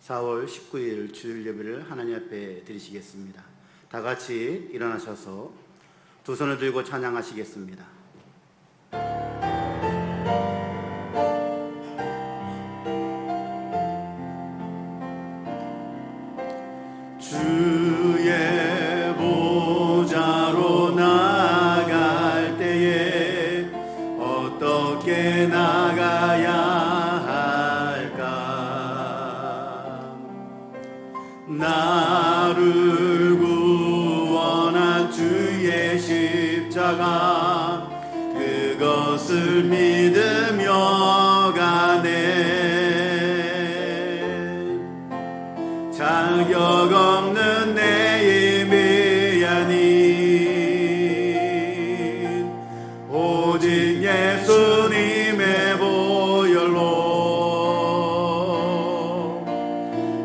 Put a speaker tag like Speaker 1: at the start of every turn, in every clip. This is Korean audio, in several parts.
Speaker 1: 4월 19일 주일 예배를 하나님 앞에 드리시겠습니다. 다 같이 일어나셔서 두 손을 들고 찬양하시겠습니다. 주의 보좌로 나갈 때에 어떻게 나가야 할까? 나를 구원한 주의 십자가 그것을 믿으며 가네. 자격 없는 내 힘이 아닌 오직 예수님의 보혈로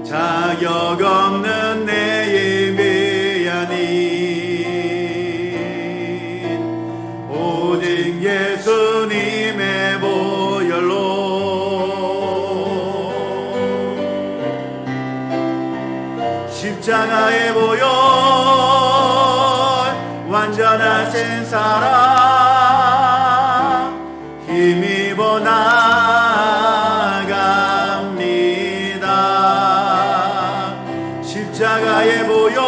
Speaker 1: 자격 없는 내 힘이 아닌 오직 예수님의 보혈로 십자가의 보혈 완전하신 사랑 힘입어 나갑니다. 십자가의 보혈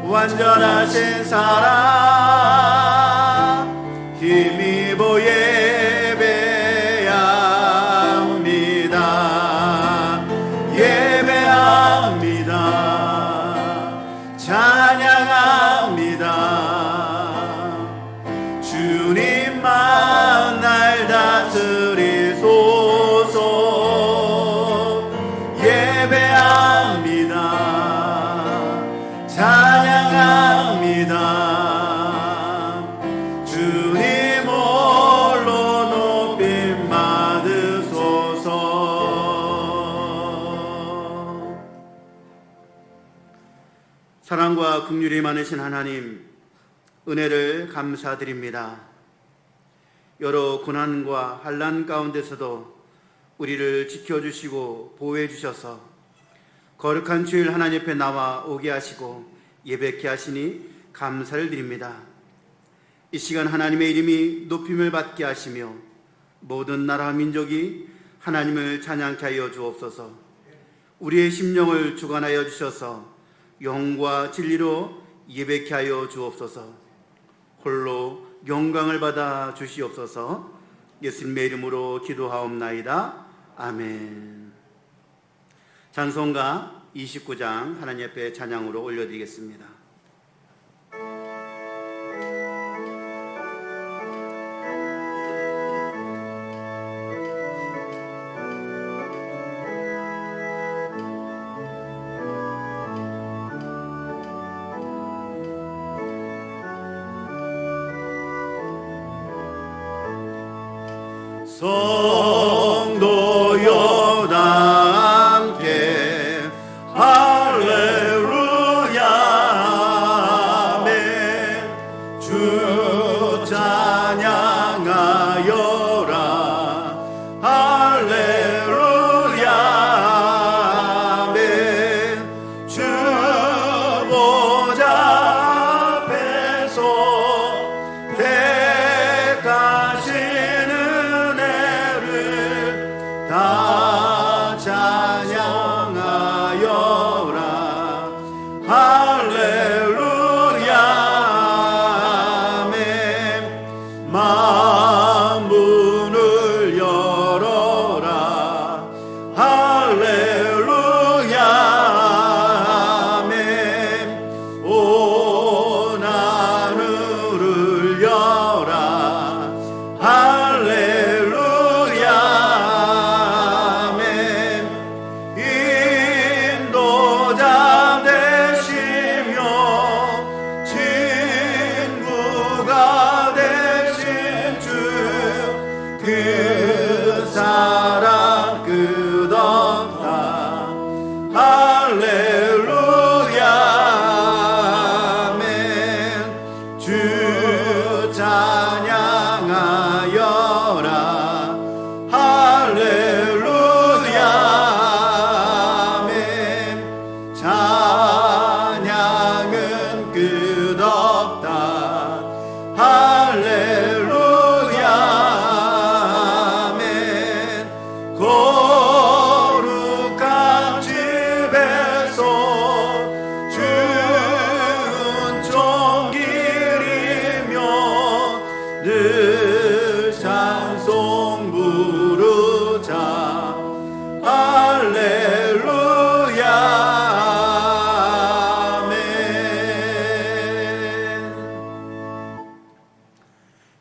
Speaker 1: 완전하신 사랑 힘입어 찬양합니다. 주님만 날 다스리소서. 예배합니다. 찬양합니다. 주님 홀로 높임 받으소서. 사랑과 긍휼이 많으신 하나님, 은혜를 감사드립니다. 여러 고난과 환난 가운데서도 우리를 지켜주시고 보호해 주셔서 거룩한 주일 하나님 앞에 나와 오게 하시고 예배케 하시니 감사를 드립니다. 이 시간 하나님의 이름이 높임을 받게 하시며 모든 나라와 민족이 하나님을 찬양케 하여 주옵소서. 우리의 심령을 주관하여 주셔서 영과 진리로 예배케 하여 주옵소서. 홀로 영광을 받아 주시옵소서. 예수님의 이름으로 기도하옵나이다. 아멘. 찬송가 29장 하나님 앞에 찬양으로 올려드리겠습니다. 성도여 다 함께 할렐루야 아멘. 주 찬양하여라 할렐루야 아멘. 주 보좌 앞에서 다 찬양하여라 할렐루야 아멘.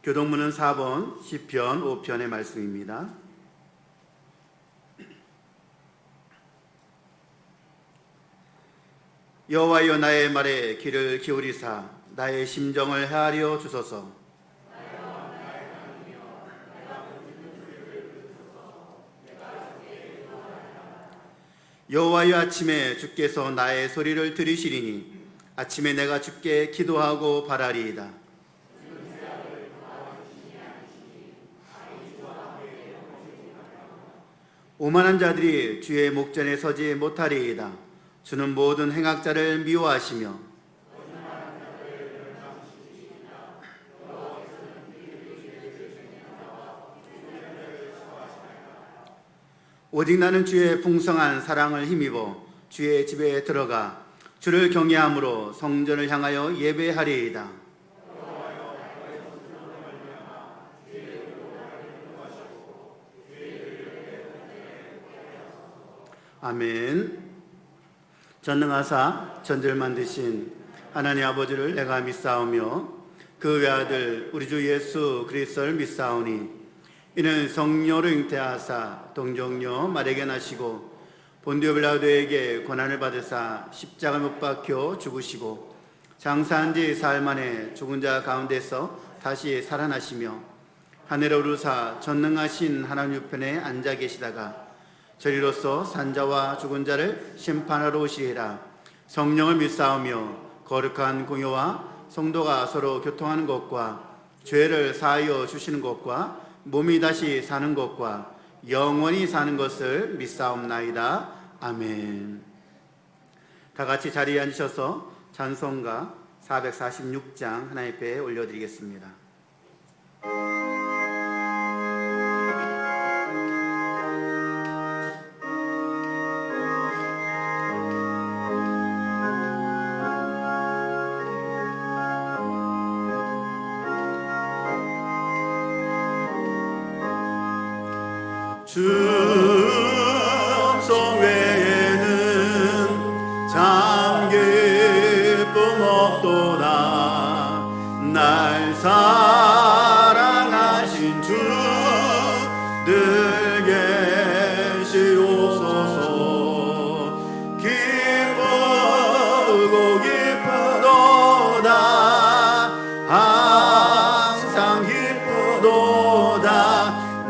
Speaker 1: 교동문은 4번 시편 5편의 말씀입니다. 여호와여 나의 말에 귀를 기울이사 나의 심정을 헤아려 주소서. 여호와여 아침에 주께서 나의 소리를 들으시리니 아침에 내가 주께 기도하고 바라리이다. 오만한 자들이 주의 목전에 서지 못하리이다. 주는 모든 행악자를 미워하시며 오직 나는 주의 풍성한 사랑을 힘입어 주의 집에 들어가 주를 경외함으로 성전을 향하여 예배하리이다. 아멘. 전능하사 전지를 만드신 하나님 아버지를 내가 믿사오며 그 외아들 우리 주 예수 그리스도를 믿사오니 이는 성령으로 잉태하사 동정녀 마리아에게 나시고 본디오 빌라도에게 고난을 받으사 십자가 못 박혀 죽으시고 장사한 지 사흘 만에 죽은 자 가운데서 다시 살아나시며 하늘에 오르사 전능하신 하나님 우편에 앉아 계시다가 저리로서 산자와 죽은 자를 심판하러 오시리라. 성령을 믿사오며 거룩한 공효와 성도가 서로 교통하는 것과 죄를 사하여 주시는 것과 몸이 다시 사는 것과 영원히 사는 것을 믿사옵나이다. 아멘. 다 같이 자리에 앉으셔서 찬송가 446장 하나님 앞에 올려드리겠습니다.
Speaker 2: 충성 외에는 참 기쁨 없도다. 날 사랑하신 주 늘 계시옵소서. 기쁘고 기쁘도다. 항상 기쁘도다.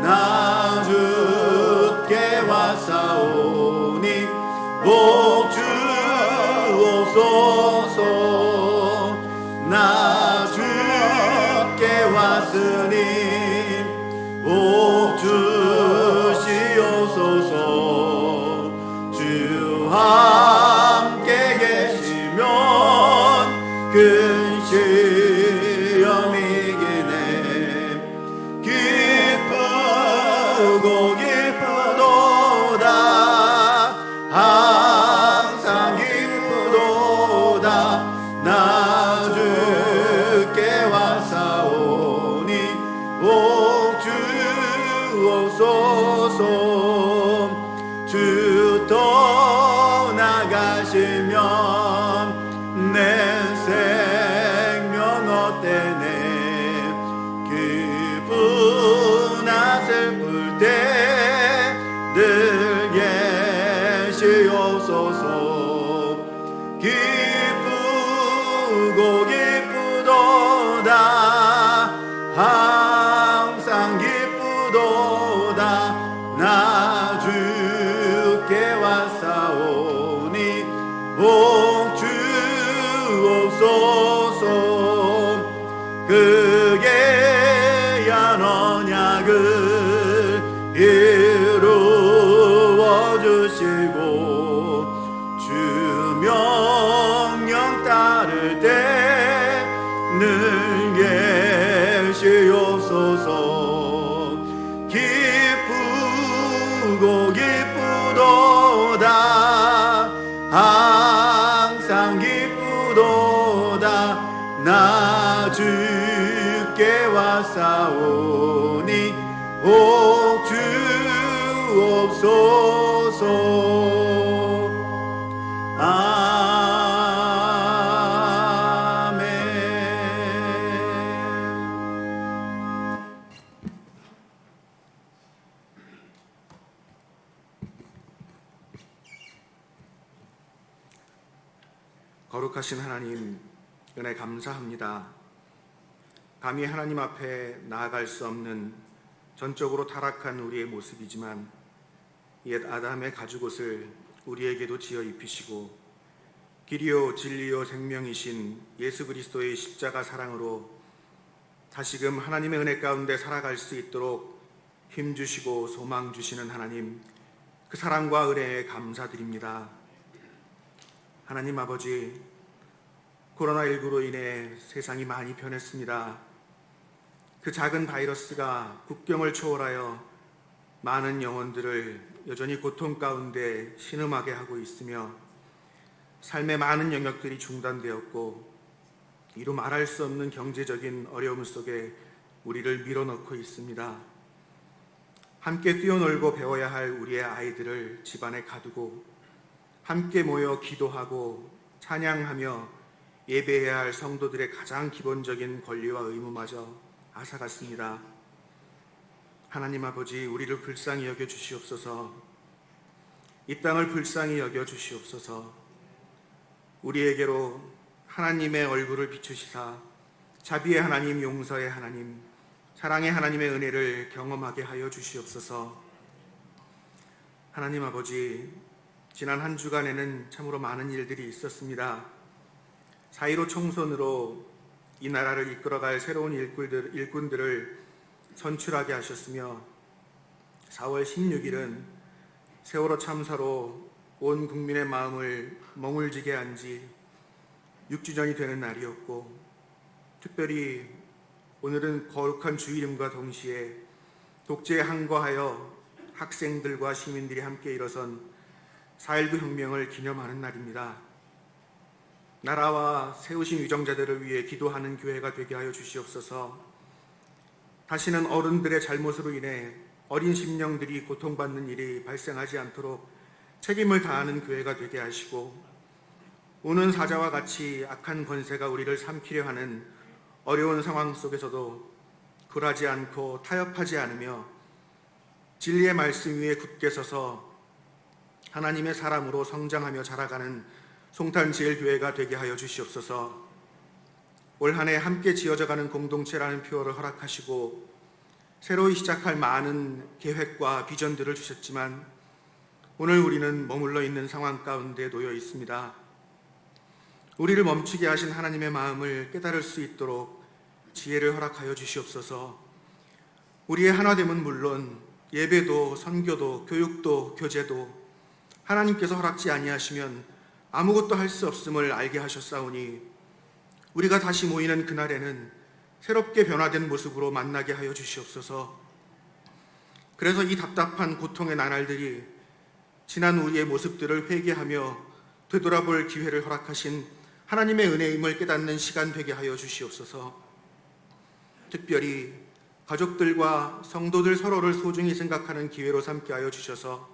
Speaker 2: 나 주께 왔사오니 복 주옵소서. 나 주께 왔으니 복 주시옵소서. 주 함께 계시면 큰 시험이 기쁘고 기쁘도다. 항상 기쁘도다. 나 주께 왔사오니 복 주옵소서. 주 떠나가시면 내 생명 어때네. 기쁘나 슬플 때 늘 계시옵소서. 기쁘고 기쁘도다. 항상 기쁘도다. 나 주께 왔사오니 복 주옵소서. 그게 얀 언약을 이루어 주시고 주 명령 따를 때 늘 계시옵소서. 기쁘고 기쁘도다. 항상 기쁘도다. 나 주께 왔사오니 복 주옵소서. 아멘.
Speaker 3: 거룩하신 하나님, 은혜 감사합니다. 감히 하나님 앞에 나아갈 수 없는 전적으로 타락한 우리의 모습이지만 옛 아담의 가죽옷을 우리에게도 지어 입히시고 길이요 진리요 생명이신 예수 그리스도의 십자가 사랑으로 다시금 하나님의 은혜 가운데 살아갈 수 있도록 힘주시고 소망 주시는 하나님, 그 사랑과 은혜에 감사드립니다. 하나님 아버지, 코로나19로 인해 세상이 많이 변했습니다. 그 작은 바이러스가 국경을 초월하여 많은 영혼들을 여전히 고통 가운데 신음하게 하고 있으며 삶의 많은 영역들이 중단되었고 이루 말할 수 없는 경제적인 어려움 속에 우리를 밀어넣고 있습니다. 함께 뛰어놀고 배워야 할 우리의 아이들을 집안에 가두고 함께 모여 기도하고 찬양하며 예배해야 할 성도들의 가장 기본적인 권리와 의무마저 앗아갔습니다. 하나님 아버지, 우리를 불쌍히 여겨 주시옵소서. 이 땅을 불쌍히 여겨 주시옵소서. 우리에게로 하나님의 얼굴을 비추시사 자비의 하나님, 용서의 하나님, 사랑의 하나님의 은혜를 경험하게 하여 주시옵소서. 하나님 아버지, 지난 한 주간에는 참으로 많은 일들이 있었습니다. 4.15 총선으로 이 나라를 이끌어갈 새로운 일꾼들을 선출하게 하셨으며 4월 16일은 세월호 참사로 온 국민의 마음을 멍울지게 한 지 6주년이 되는 날이었고, 특별히 오늘은 거룩한 주일임과 동시에 독재에 항거하여 학생들과 시민들이 함께 일어선 4.19 혁명을 기념하는 날입니다. 나라와 세우신 위정자들을 위해 기도하는 교회가 되게 하여 주시옵소서. 다시는 어른들의 잘못으로 인해 어린 심령들이 고통받는 일이 발생하지 않도록 책임을 다하는 교회가 되게 하시고, 오는 사자와 같이 악한 권세가 우리를 삼키려 하는 어려운 상황 속에서도 굴하지 않고 타협하지 않으며 진리의 말씀 위에 굳게 서서 하나님의 사람으로 성장하며 자라가는 송탄제일교회가 되게 하여 주시옵소서. 올 한 해 함께 지어져가는 공동체라는 표어를 허락하시고 새로이 시작할 많은 계획과 비전들을 주셨지만 오늘 우리는 머물러 있는 상황 가운데 놓여 있습니다. 우리를 멈추게 하신 하나님의 마음을 깨달을 수 있도록 지혜를 허락하여 주시옵소서. 우리의 하나됨은 물론 예배도 선교도 교육도 교제도 하나님께서 허락지 아니하시면 아무것도 할 수 없음을 알게 하셨사오니 우리가 다시 모이는 그날에는 새롭게 변화된 모습으로 만나게 하여 주시옵소서. 그래서 이 답답한 고통의 나날들이 지난 우리의 모습들을 회개하며 되돌아볼 기회를 허락하신 하나님의 은혜임을 깨닫는 시간 되게 하여 주시옵소서. 특별히 가족들과 성도들 서로를 소중히 생각하는 기회로 삼게 하여 주셔서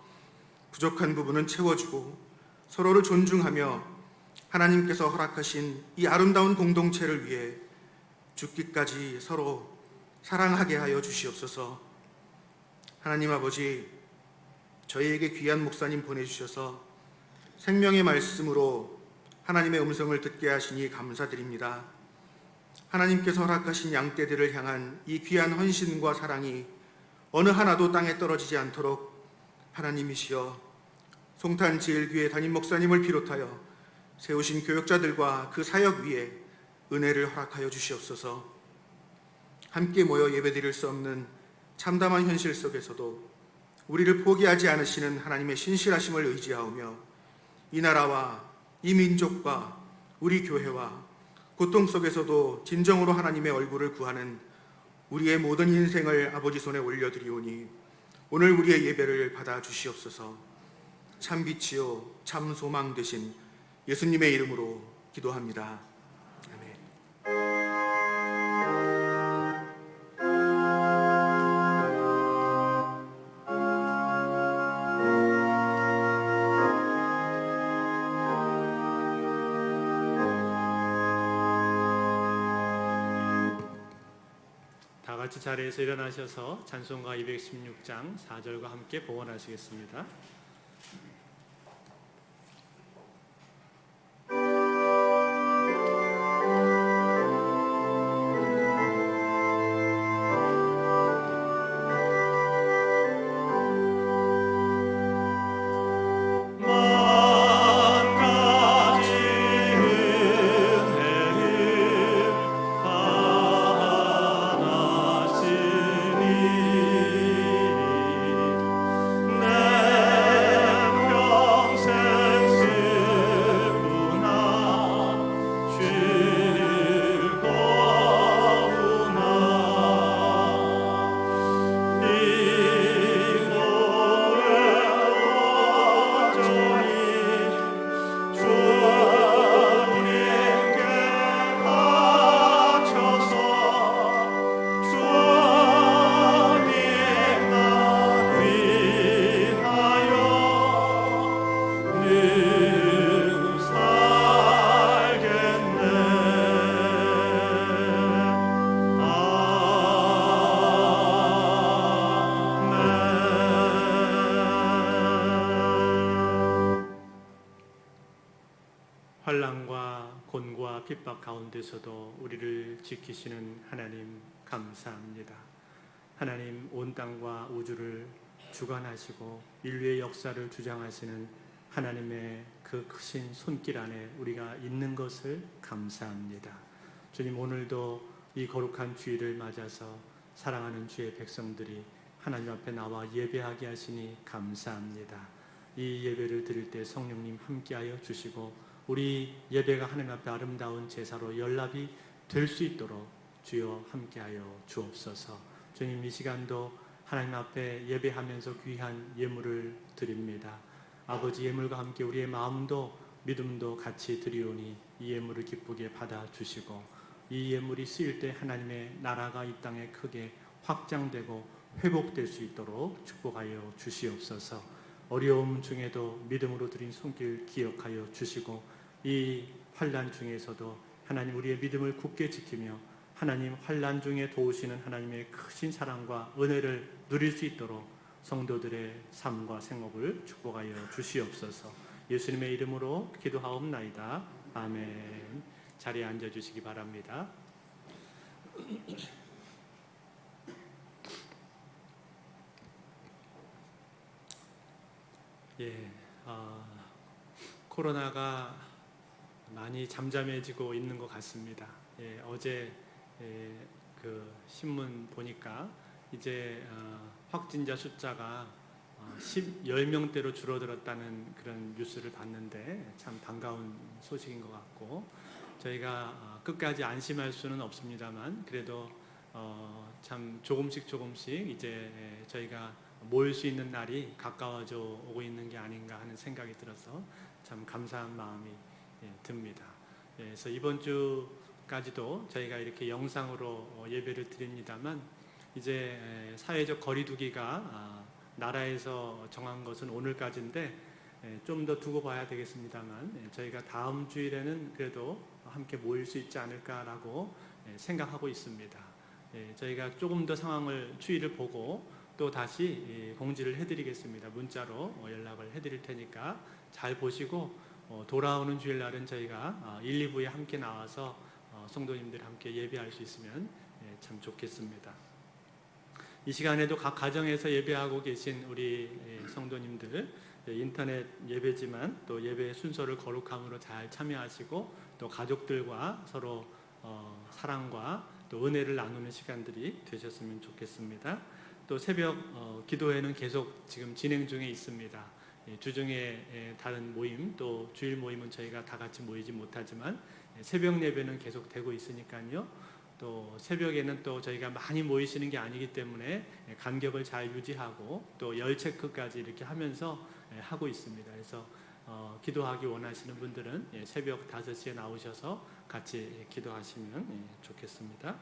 Speaker 3: 부족한 부분은 채워주고 서로를 존중하며 하나님께서 허락하신 이 아름다운 공동체를 위해 죽기까지 서로 사랑하게 하여 주시옵소서. 하나님 아버지, 저희에게 귀한 목사님 보내주셔서 생명의 말씀으로 하나님의 음성을 듣게 하시니 감사드립니다. 하나님께서 허락하신 양떼들을 향한 이 귀한 헌신과 사랑이 어느 하나도 땅에 떨어지지 않도록 하나님이시여 송탄제일교회 담임 목사님을 비롯하여 세우신 교역자들과 그 사역 위에 은혜를 허락하여 주시옵소서. 함께 모여 예배드릴 수 없는 참담한 현실 속에서도 우리를 포기하지 않으시는 하나님의 신실하심을 의지하오며 이 나라와 이 민족과 우리 교회와 고통 속에서도 진정으로 하나님의 얼굴을 구하는 우리의 모든 인생을 아버지 손에 올려드리오니 오늘 우리의 예배를 받아 주시옵소서. 참 빛이요 참 소망 되신 예수님의 이름으로 기도합니다. 아멘.
Speaker 4: 다 같이 자리에서 일어나셔서 찬송가 216장 4절과 함께 봉헌하시겠습니다. 가운데서도 우리를 지키시는 하나님 감사합니다. 하나님, 온 땅과 우주를 주관하시고 인류의 역사를 주장하시는 하나님의 그 크신 손길 안에 우리가 있는 것을 감사합니다. 주님, 오늘도 이 거룩한 주일을 맞아서 사랑하는 주의 백성들이 하나님 앞에 나와 예배하게 하시니 감사합니다. 이 예배를 드릴 때 성령님 함께하여 주시고 우리 예배가 하나님 앞에 아름다운 제사로 연락이 될 수 있도록 주여 함께하여 주옵소서. 주님, 이 시간도 하나님 앞에 예배하면서 귀한 예물을 드립니다. 아버지, 예물과 함께 우리의 마음도 믿음도 같이 드리오니 이 예물을 기쁘게 받아주시고 이 예물이 쓰일 때 하나님의 나라가 이 땅에 크게 확장되고 회복될 수 있도록 축복하여 주시옵소서. 어려움 중에도 믿음으로 드린 손길 기억하여 주시고 이 환난 중에서도 하나님 우리의 믿음을 굳게 지키며 하나님 환난 중에 도우시는 하나님의 크신 사랑과 은혜를 누릴 수 있도록 성도들의 삶과 생업을 축복하여 주시옵소서. 예수님의 이름으로 기도하옵나이다. 아멘. 자리에 앉아주시기 바랍니다. 코로나가 많이 잠잠해지고 있는 것 같습니다. 어제 그 신문 보니까 이제 확진자 숫자가 10명대로 줄어들었다는 그런 뉴스를 봤는데 참 반가운 소식인 것 같고 저희가 끝까지 안심할 수는 없습니다만 그래도 참 조금씩 이제 저희가 모일 수 있는 날이 가까워져 오고 있는 게 아닌가 하는 생각이 들어서 참 감사한 마음이 듭니다. 그래서 이번 주까지도 저희가 이렇게 영상으로 예배를 드립니다만 이제 사회적 거리두기가 나라에서 정한 것은 오늘까지인데 좀 더 두고 봐야 되겠습니다만 저희가 다음 주일에는 그래도 함께 모일 수 있지 않을까라고 생각하고 있습니다. 저희가 조금 더 상황을 추이를 보고 또 다시 공지를 해드리겠습니다. 문자로 연락을 해드릴 테니까 잘 보시고 돌아오는 주일날은 저희가 1, 2부에 함께 나와서 성도님들 함께 예배할 수 있으면 참 좋겠습니다. 이 시간에도 각 가정에서 예배하고 계신 우리 성도님들 인터넷 예배지만 또 예배 순서를 거룩함으로 잘 참여하시고 또 가족들과 서로 사랑과 또 은혜를 나누는 시간들이 되셨으면 좋겠습니다. 또 새벽 기도회는 계속 지금 진행 중에 있습니다. 주중에 다른 모임 또 주일 모임은 저희가 다 같이 모이지 못하지만 새벽 예배는 계속 되고 있으니까요. 또 새벽에는 또 저희가 많이 모이시는 게 아니기 때문에 간격을 잘 유지하고 또 열 체크까지 이렇게 하면서 하고 있습니다. 그래서 기도하기 원하시는 분들은 새벽 5시에 나오셔서 같이 기도하시면 좋겠습니다.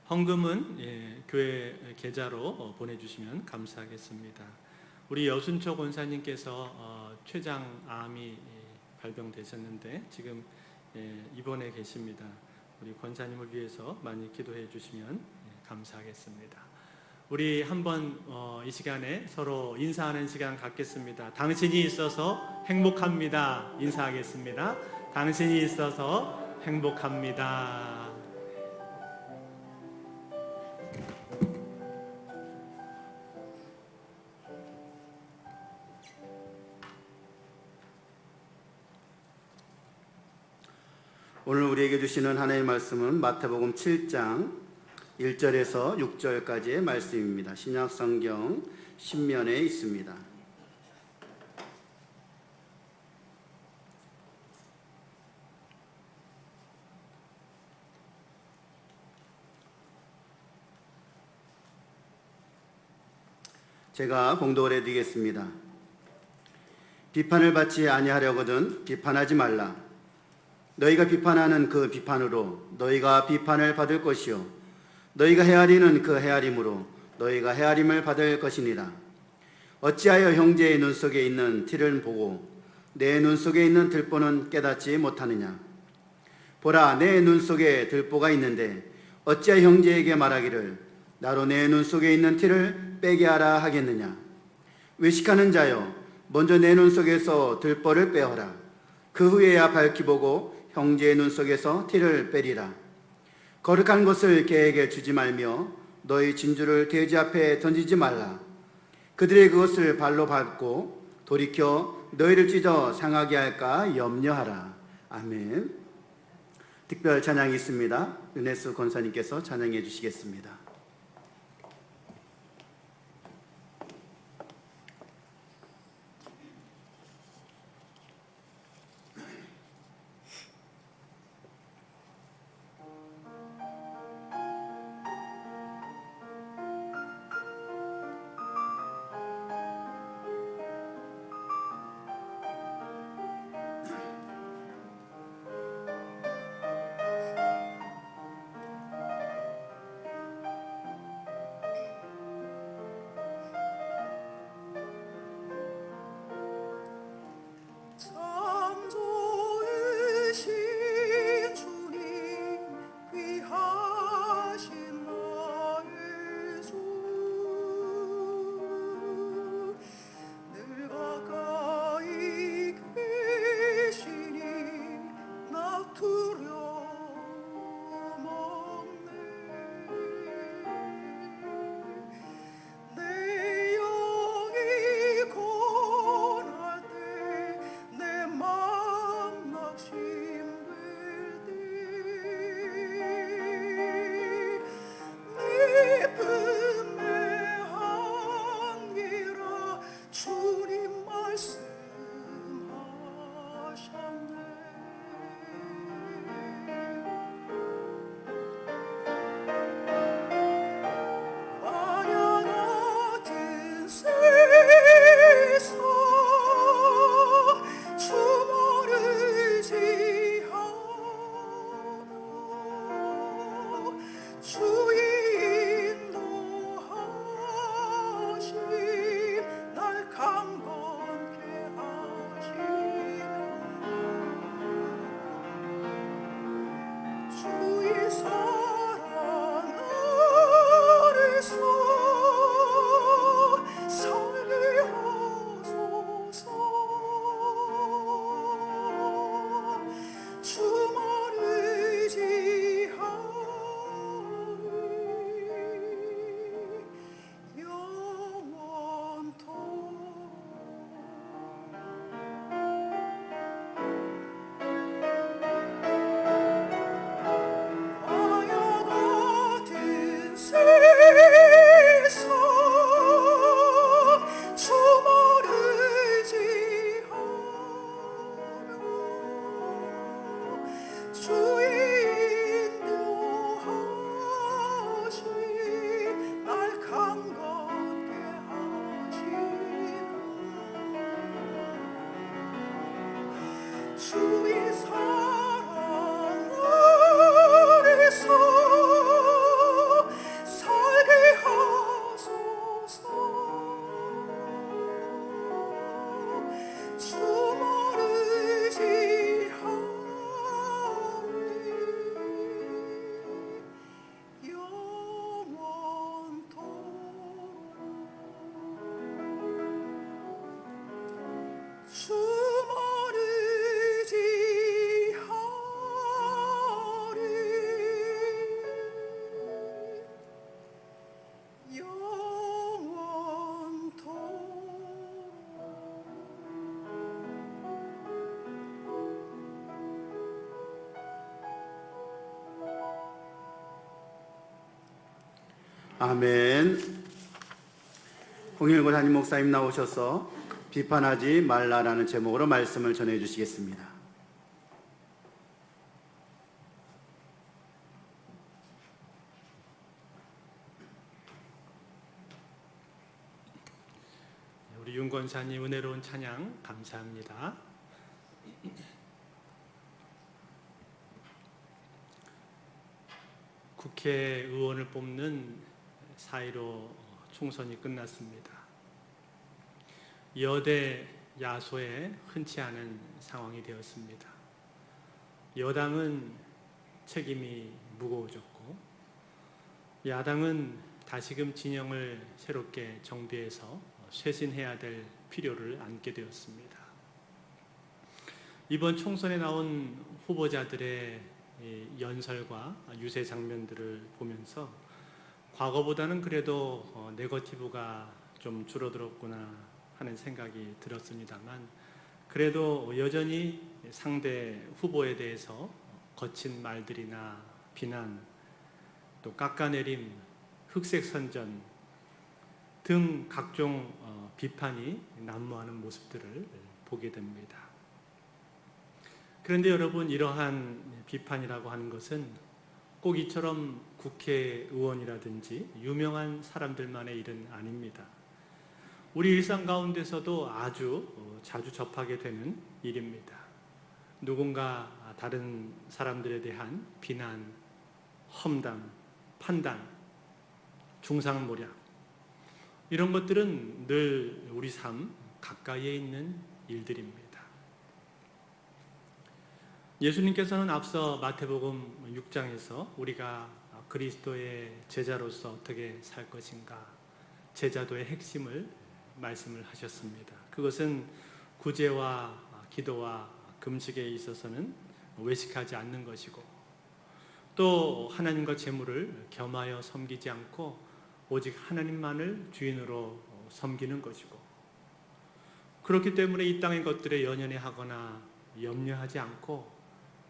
Speaker 4: 헌금은 교회 계좌로 보내주시면 감사하겠습니다. 우리 여순초 권사님께서 췌장암이 발병되셨는데 지금 입원해 계십니다. 우리 권사님을 위해서 많이 기도해 주시면 감사하겠습니다. 우리 한번 이 시간에 서로 인사하는 시간 갖겠습니다. 당신이 있어서 행복합니다. 인사하겠습니다. 당신이 있어서 행복합니다.
Speaker 1: 오늘 우리에게 주시는 하나님의 말씀은 마태복음 7장 1절에서 6절까지의 말씀입니다. 신약성경 신면에 있습니다. 제가 봉독을 해드리겠습니다. 비판을 받지 아니하려거든 비판하지 말라. 너희가 비판하는 그 비판으로 너희가 비판을 받을 것이요 너희가 헤아리는 그 헤아림으로 너희가 헤아림을 받을 것이니라. 어찌하여 형제의 눈 속에 있는 티를 보고 내 눈 속에 있는 들보는 깨닫지 못하느냐. 보라, 내 눈 속에 들보가 있는데 어찌하여 형제에게 말하기를 나로 내 눈 속에 있는 티를 빼게 하라 하겠느냐. 외식하는 자여, 먼저 내 눈 속에서 들보를 빼어라. 그 후에야 밝히 보고 형제의 눈 속에서 티를 빼리라. 거룩한 것을 개에게 주지 말며 너희 진주를 돼지 앞에 던지지 말라. 그들이 그것을 발로 밟고 돌이켜 너희를 찢어 상하게 할까 염려하라. 아멘. 특별 찬양이 있습니다. 은혜수 권사님께서 찬양해 주시겠습니다.
Speaker 5: 참 좋으신 주님 귀하신 나의 주 늘 가까이 계시니 나 두려움 없네 내 영이 고날 때 내 맘 낙심될 때 네 품에 안기라 주님 말씀하셨네 만약 같은 세상 주 모르지 않아 주의 인도하심 날 강건케 하시며 주의 사랑 아래서 살게 하소서 주 모르지 않으리 영원토록 마약 같은 세상 주 모르지 않아 주의 인도하심 날 강건케 하시며 주의 사랑 아래서 살게 하소서 주 모르지 않으리 영원토록 주 모르지 않으리
Speaker 1: 아멘. 홍일곤 한임 목사님 나오셔서 비판하지 말라라는 제목으로 말씀을 전해 주시겠습니다.
Speaker 4: 우리 윤 권사님 은혜로운 찬양 감사합니다. 국회의원을 뽑는 4.15 총선이 끝났습니다. 여대 야소에 흔치 않은 상황이 되었습니다. 여당은 책임이 무거워졌고 야당은 다시금 진영을 새롭게 정비해서 쇄신해야 될 필요를 안게 되었습니다. 이번 총선에 나온 후보자들의 이 연설과 유세 장면들을 보면서 과거보다는 그래도 네거티브가 좀 줄어들었구나 하는 생각이 들었습니다만, 그래도 여전히 상대 후보에 대해서 거친 말들이나 비난, 또 깎아내림, 흑색 선전 등 각종 비판이 난무하는 모습들을 보게 됩니다. 그런데 여러분, 이러한 비판이라고 하는 것은 꼭 이처럼 국회의원이라든지 유명한 사람들만의 일은 아닙니다. 우리 일상 가운데서도 아주 자주 접하게 되는 일입니다. 누군가 다른 사람들에 대한 비난, 험담, 판단, 중상모략, 이런 것들은 늘 우리 삶 가까이에 있는 일들입니다. 예수님께서는 앞서 마태복음 6장에서 우리가 그리스도의 제자로서 어떻게 살 것인가, 제자도의 핵심을 말씀을 하셨습니다. 그것은 구제와 기도와 금식에 있어서는 외식하지 않는 것이고, 또 하나님과 재물을 겸하여 섬기지 않고 오직 하나님만을 주인으로 섬기는 것이고, 그렇기 때문에 이 땅의 것들에 연연해 하거나 염려하지 않고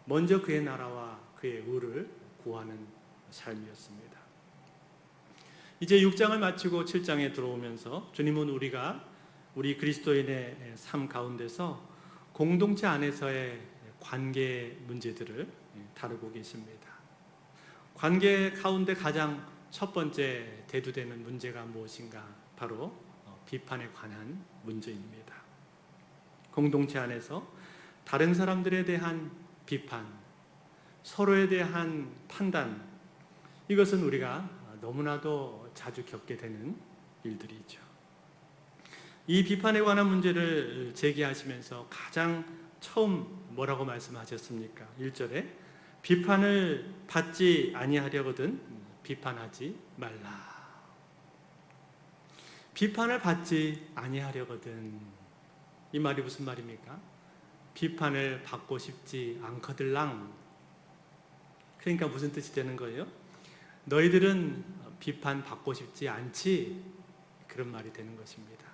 Speaker 4: 먼저 그의 나라와 그의 의를 구하는 삶이었습니다. 이제 6장을 마치고 7장에 들어오면서 주님은 우리 그리스도인의 삶 가운데서 공동체 안에서의 관계 문제들을 다루고 계십니다. 관계 가운데 가장 첫 번째 대두되는 문제가 무엇인가? 바로 비판에 관한 문제입니다. 공동체 안에서 다른 사람들에 대한 비판, 서로에 대한 판단, 이것은 우리가 너무나도 자주 겪게 되는 일들이죠. 이 비판에 관한 문제를 제기하시면서 가장 처음 뭐라고 말씀하셨습니까? 1절에 비판을 받지 아니하려거든 비판하지 말라. 비판을 받지 아니하려거든, 이 말이 무슨 말입니까? 비판을 받고 싶지 않거들랑. 그러니까 무슨 뜻이 되는 거예요? 너희들은 비판 받고 싶지 않지? 그런 말이 되는 것입니다.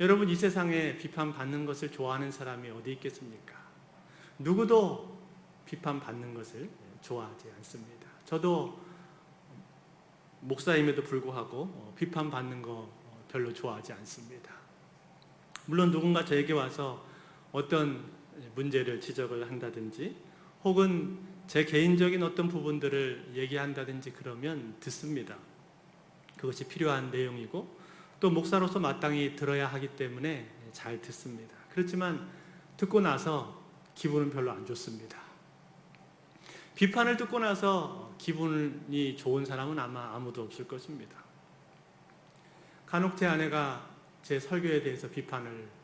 Speaker 4: 여러분, 이 세상에 비판 받는 것을 좋아하는 사람이 어디 있겠습니까? 누구도 비판 받는 것을 좋아하지 않습니다. 저도 목사임에도 불구하고 비판 받는 거 별로 좋아하지 않습니다. 물론 누군가 저에게 와서 어떤 문제를 지적을 한다든지 혹은 제 개인적인 어떤 부분들을 얘기한다든지 그러면 듣습니다. 그것이 필요한 내용이고 또 목사로서 마땅히 들어야 하기 때문에 잘 듣습니다. 그렇지만 듣고 나서 기분은 별로 안 좋습니다. 비판을 듣고 나서 기분이 좋은 사람은 아마 아무도 없을 것입니다. 간혹 제 아내가 제 설교에 대해서 비판을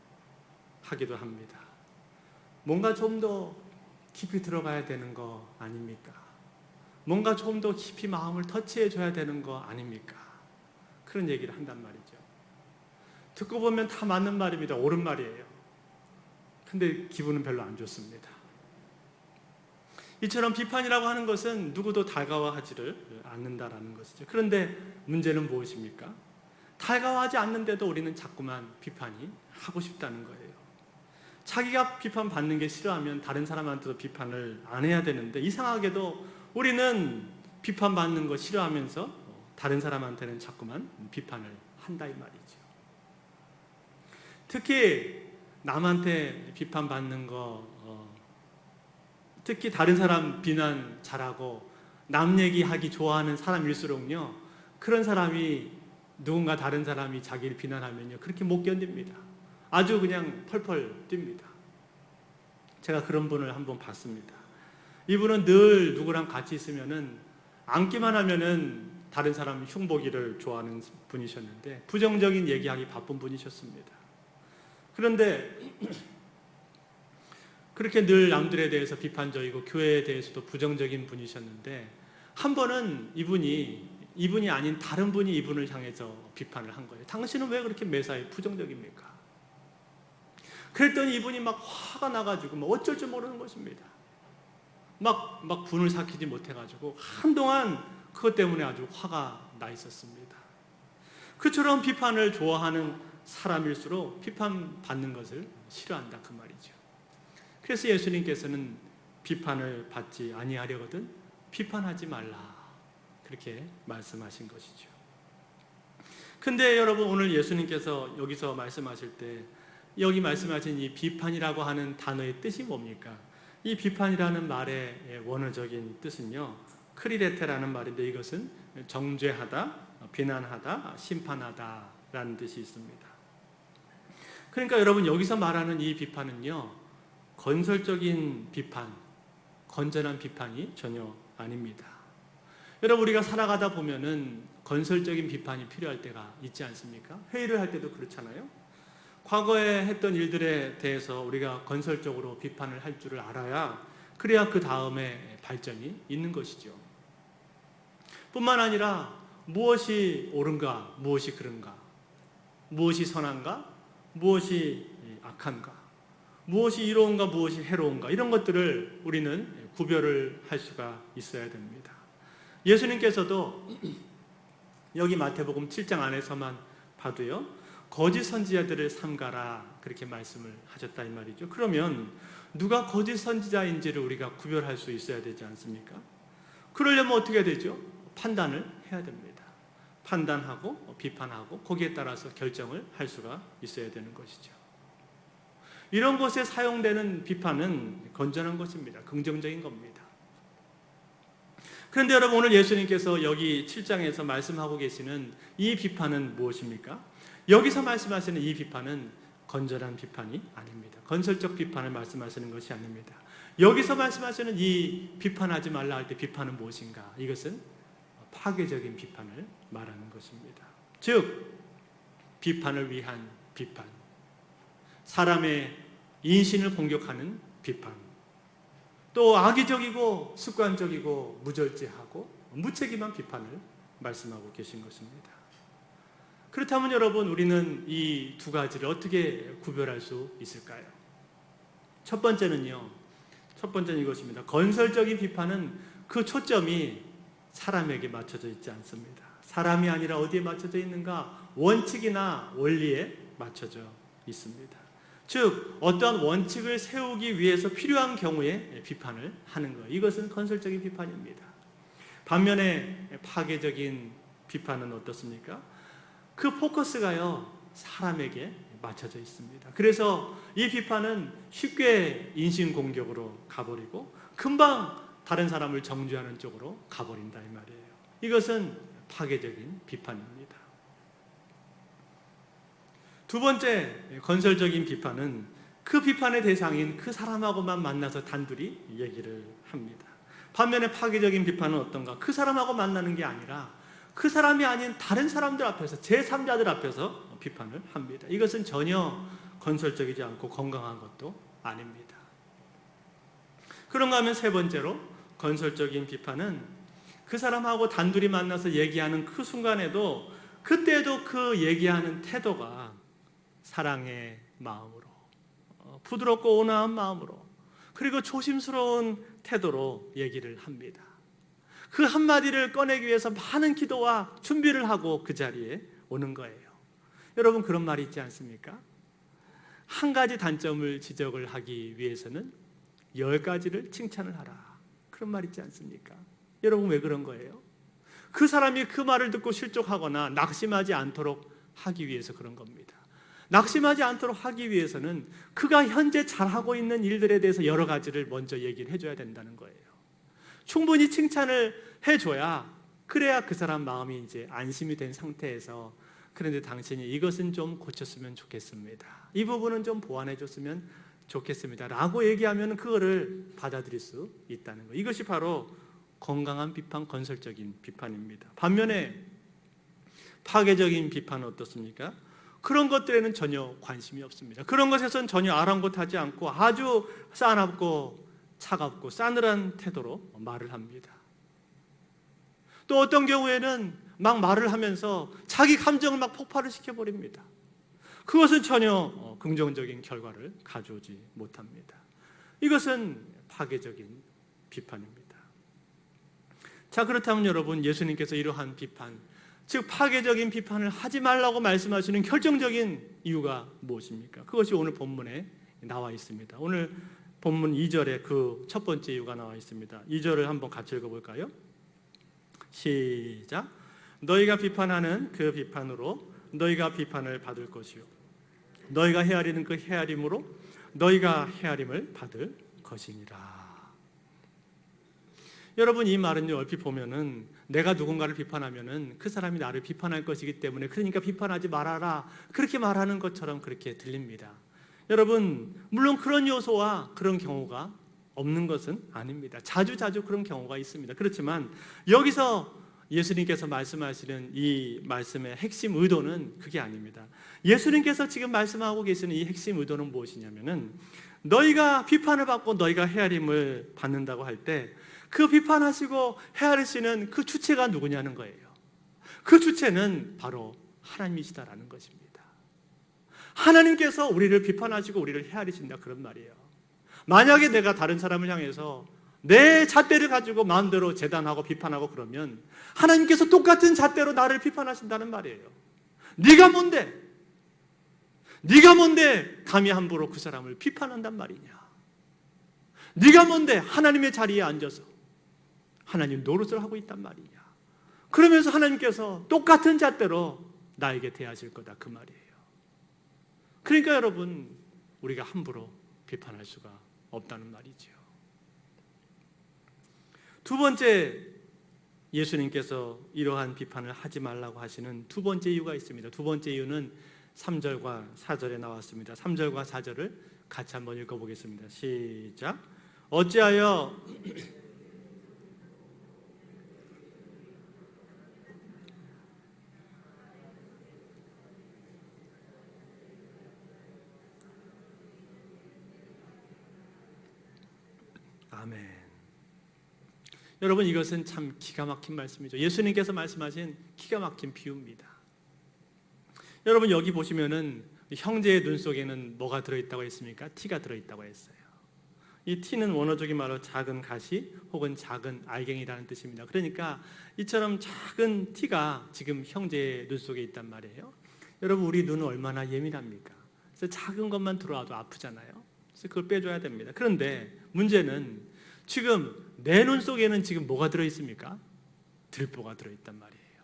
Speaker 4: 하기도 합니다. 뭔가 좀 더 깊이 들어가야 되는 거 아닙니까? 뭔가 좀 더 깊이 마음을 터치해 줘야 되는 거 아닙니까? 그런 얘기를 한단 말이죠. 듣고 보면 다 맞는 말입니다. 옳은 말이에요. 근데 기분은 별로 안 좋습니다. 이처럼 비판이라고 하는 것은 누구도 달가워하지를 않는다라는 것이죠. 그런데 문제는 무엇입니까? 달가워하지 않는데도 우리는 자꾸만 비판이 하고 싶다는 거예요. 자기가 비판받는 게 싫어하면 다른 사람한테도 비판을 안 해야 되는데, 이상하게도 우리는 비판받는 거 싫어하면서 다른 사람한테는 자꾸만 비판을 한다 이 말이죠. 특히 남한테 비판받는 거, 특히 다른 사람 비난 잘하고 남 얘기하기 좋아하는 사람일수록요, 그런 사람이 누군가 다른 사람이 자기를 비난하면요, 그렇게 못 견딥니다. 아주 그냥 펄펄 뜁니다. 제가 그런 분을 한번 봤습니다. 이분은 늘 누구랑 같이 있으면은 앉기만 하면은 다른 사람 흉보기를 좋아하는 분이셨는데 부정적인 얘기하기 바쁜 분이셨습니다. 그런데 그렇게 늘 남들에 대해서 비판적이고 교회에 대해서도 부정적인 분이셨는데, 한 번은 이분이 아닌 다른 분이 이분을 향해서 비판을 한 거예요. 당신은 왜 그렇게 매사에 부정적입니까? 그랬더니 이분이 막 화가 나가지고 뭐 어쩔 줄 모르는 것입니다. 막 분을 삭히지 못해가지고 한동안 그것 때문에 아주 화가 나 있었습니다. 그처럼 비판을 좋아하는 사람일수록 비판받는 것을 싫어한다 그 말이죠. 그래서 예수님께서는 비판을 받지 아니하려거든 비판하지 말라 그렇게 말씀하신 것이죠. 근데 여러분 오늘 예수님께서 여기서 말씀하실 때 여기 말씀하신 이 비판이라고 하는 단어의 뜻이 뭡니까? 이 비판이라는 말의 원어적인 뜻은요 크리레테라는 말인데 이것은 정죄하다, 비난하다, 심판하다 라는 뜻이 있습니다. 그러니까 여러분 여기서 말하는 이 비판은요 건설적인 비판, 건전한 비판이 전혀 아닙니다. 여러분 우리가 살아가다 보면은 건설적인 비판이 필요할 때가 있지 않습니까? 회의를 할 때도 그렇잖아요. 과거에 했던 일들에 대해서 우리가 건설적으로 비판을 할 줄을 알아야 그래야 그 다음에 발전이 있는 것이죠. 뿐만 아니라 무엇이 옳은가, 무엇이 그른가, 무엇이 선한가, 무엇이 악한가, 무엇이 이로운가, 무엇이 해로운가 이런 것들을 우리는 구별을 할 수가 있어야 됩니다. 예수님께서도 여기 마태복음 7장 안에서만 봐도요 거짓 선지자들을 삼가라 그렇게 말씀을 하셨다 이 말이죠. 그러면 누가 거짓 선지자인지를 우리가 구별할 수 있어야 되지 않습니까? 그러려면 어떻게 해야 되죠? 판단을 해야 됩니다. 판단하고 비판하고 거기에 따라서 결정을 할 수가 있어야 되는 것이죠. 이런 것에 사용되는 비판은 건전한 것입니다. 긍정적인 겁니다. 그런데 여러분 오늘 예수님께서 여기 7장에서 말씀하고 계시는 이 비판은 무엇입니까? 여기서 말씀하시는 이 비판은 건전한 비판이 아닙니다. 건설적 비판을 말씀하시는 것이 아닙니다. 여기서 말씀하시는 이 비판하지 말라 할 때 비판은 무엇인가? 이것은 파괴적인 비판을 말하는 것입니다. 즉 비판을 위한 비판, 사람의 인신을 공격하는 비판, 또 악의적이고 습관적이고 무절제하고 무책임한 비판을 말씀하고 계신 것입니다. 그렇다면 여러분 우리는 이 두 가지를 어떻게 구별할 수 있을까요? 첫 번째는 이것입니다. 건설적인 비판은 그 초점이 사람에게 맞춰져 있지 않습니다. 사람이 아니라 어디에 맞춰져 있는가? 원칙이나 원리에 맞춰져 있습니다. 즉 어떠한 원칙을 세우기 위해서 필요한 경우에 비판을 하는 거예요. 이것은 건설적인 비판입니다. 반면에 파괴적인 비판은 어떻습니까? 그 포커스가요 사람에게 맞춰져 있습니다. 그래서 이 비판은 쉽게 인신공격으로 가버리고 금방 다른 사람을 정죄하는 쪽으로 가버린다 이 말이에요. 이것은 파괴적인 비판입니다. 두 번째 건설적인 비판은 그 비판의 대상인 그 사람하고만 만나서 단둘이 얘기를 합니다. 반면에 파괴적인 비판은 어떤가? 그 사람하고 만나는 게 아니라 그 사람이 아닌 다른 사람들 앞에서 제3자들 앞에서 비판을 합니다. 이것은 전혀 건설적이지 않고 건강한 것도 아닙니다. 그런가 하면 세 번째로 건설적인 비판은 그 사람하고 단둘이 만나서 얘기하는 그 순간에도 그때도 그 얘기하는 태도가 사랑의 마음으로 부드럽고 온화한 마음으로 그리고 조심스러운 태도로 얘기를 합니다. 그 한마디를 꺼내기 위해서 많은 기도와 준비를 하고 그 자리에 오는 거예요. 여러분 그런 말이 있지 않습니까? 한 가지 단점을 지적을 하기 위해서는 10가지를 칭찬을 하라. 그런 말 있지 않습니까? 여러분 왜 그런 거예요? 그 사람이 그 말을 듣고 실족하거나 낙심하지 않도록 하기 위해서 그런 겁니다. 낙심하지 않도록 하기 위해서는 그가 현재 잘하고 있는 일들에 대해서 여러 가지를 먼저 얘기를 해줘야 된다는 거예요. 충분히 칭찬을 해줘야 그래야 그 사람 마음이 이제 안심이 된 상태에서 그런데 당신이 이것은 좀 고쳤으면 좋겠습니다. 이 부분은 좀 보완해 줬으면 좋겠습니다. 라고 얘기하면 그거를 받아들일 수 있다는 거예요. 이것이 바로 건강한 비판, 건설적인 비판입니다. 반면에 파괴적인 비판은 어떻습니까? 그런 것들에는 전혀 관심이 없습니다. 그런 것에서는 전혀 아랑곳하지 않고 아주 싸납고 차갑고 싸늘한 태도로 말을 합니다. 또 어떤 경우에는 막 말을 하면서 자기 감정을 막 폭발을 시켜버립니다. 그것은 전혀 긍정적인 결과를 가져오지 못합니다. 이것은 파괴적인 비판입니다. 자, 그렇다면 여러분, 예수님께서 이러한 비판, 즉 파괴적인 비판을 하지 말라고 말씀하시는 결정적인 이유가 무엇입니까? 그것이 오늘 본문에 나와 있습니다. 오늘 본문 2절에 그 첫 번째 이유가 나와 있습니다. 2절을 한번 같이 읽어볼까요? 시작. 너희가 비판하는 그 비판으로 너희가 비판을 받을 것이요 너희가 헤아리는 그 헤아림으로 너희가 헤아림을 받을 것이니라. 여러분, 이 말은요, 얼핏 보면은 내가 누군가를 비판하면은 그 사람이 나를 비판할 것이기 때문에 그러니까 비판하지 말아라, 그렇게 말하는 것처럼 그렇게 들립니다. 여러분, 물론 그런 요소와 그런 경우가 없는 것은 아닙니다. 자주 그런 경우가 있습니다. 그렇지만 여기서 예수님께서 말씀하시는 이 말씀의 핵심 의도는 그게 아닙니다. 예수님께서 지금 말씀하고 계시는 이 핵심 의도는 무엇이냐면은 너희가 비판을 받고 너희가 헤아림을 받는다고 할 때 그 비판하시고 헤아리시는 그 주체가 누구냐는 거예요. 그 주체는 바로 하나님이시다라는 것입니다. 하나님께서 우리를 비판하시고 우리를 헤아리신다, 그런 말이에요. 만약에 내가 다른 사람을 향해서 내 잣대를 가지고 마음대로 재단하고 비판하고 그러면 하나님께서 똑같은 잣대로 나를 비판하신다는 말이에요. 네가 뭔데 감히 함부로 그 사람을 비판한단 말이냐. 네가 뭔데 하나님의 자리에 앉아서 하나님 노릇을 하고 있단 말이냐. 그러면서 하나님께서 똑같은 잣대로 나에게 대하실 거다, 그 말이에요. 그러니까 여러분, 우리가 함부로 비판할 수가 없다는 말이죠. 두 번째, 예수님께서 이러한 비판을 하지 말라고 하시는 두 번째 이유가 있습니다. 두 번째 이유는 3절과 4절에 나왔습니다. 3절과 4절을 같이 한번 읽어보겠습니다. 시작. 어찌하여 아멘. 여러분, 이것은 참 기가 막힌 말씀이죠. 예수님께서 말씀하신 기가 막힌 비유입니다. 여러분, 여기 보시면은 형제의 눈 속에는 뭐가 들어있다고 했습니까? 티가 들어있다고 했어요. 이 티는 원어적인 말로 작은 가시 혹은 작은 알갱이라는 뜻입니다. 그러니까 이처럼 작은 티가 지금 형제의 눈 속에 있단 말이에요. 여러분, 우리 눈은 얼마나 예민합니까? 그래서 작은 것만 들어와도 아프잖아요. 그래서 그걸 빼줘야 됩니다. 그런데 문제는 지금 내 눈 속에는 지금 뭐가 들어있습니까? 들보가 들어있단 말이에요.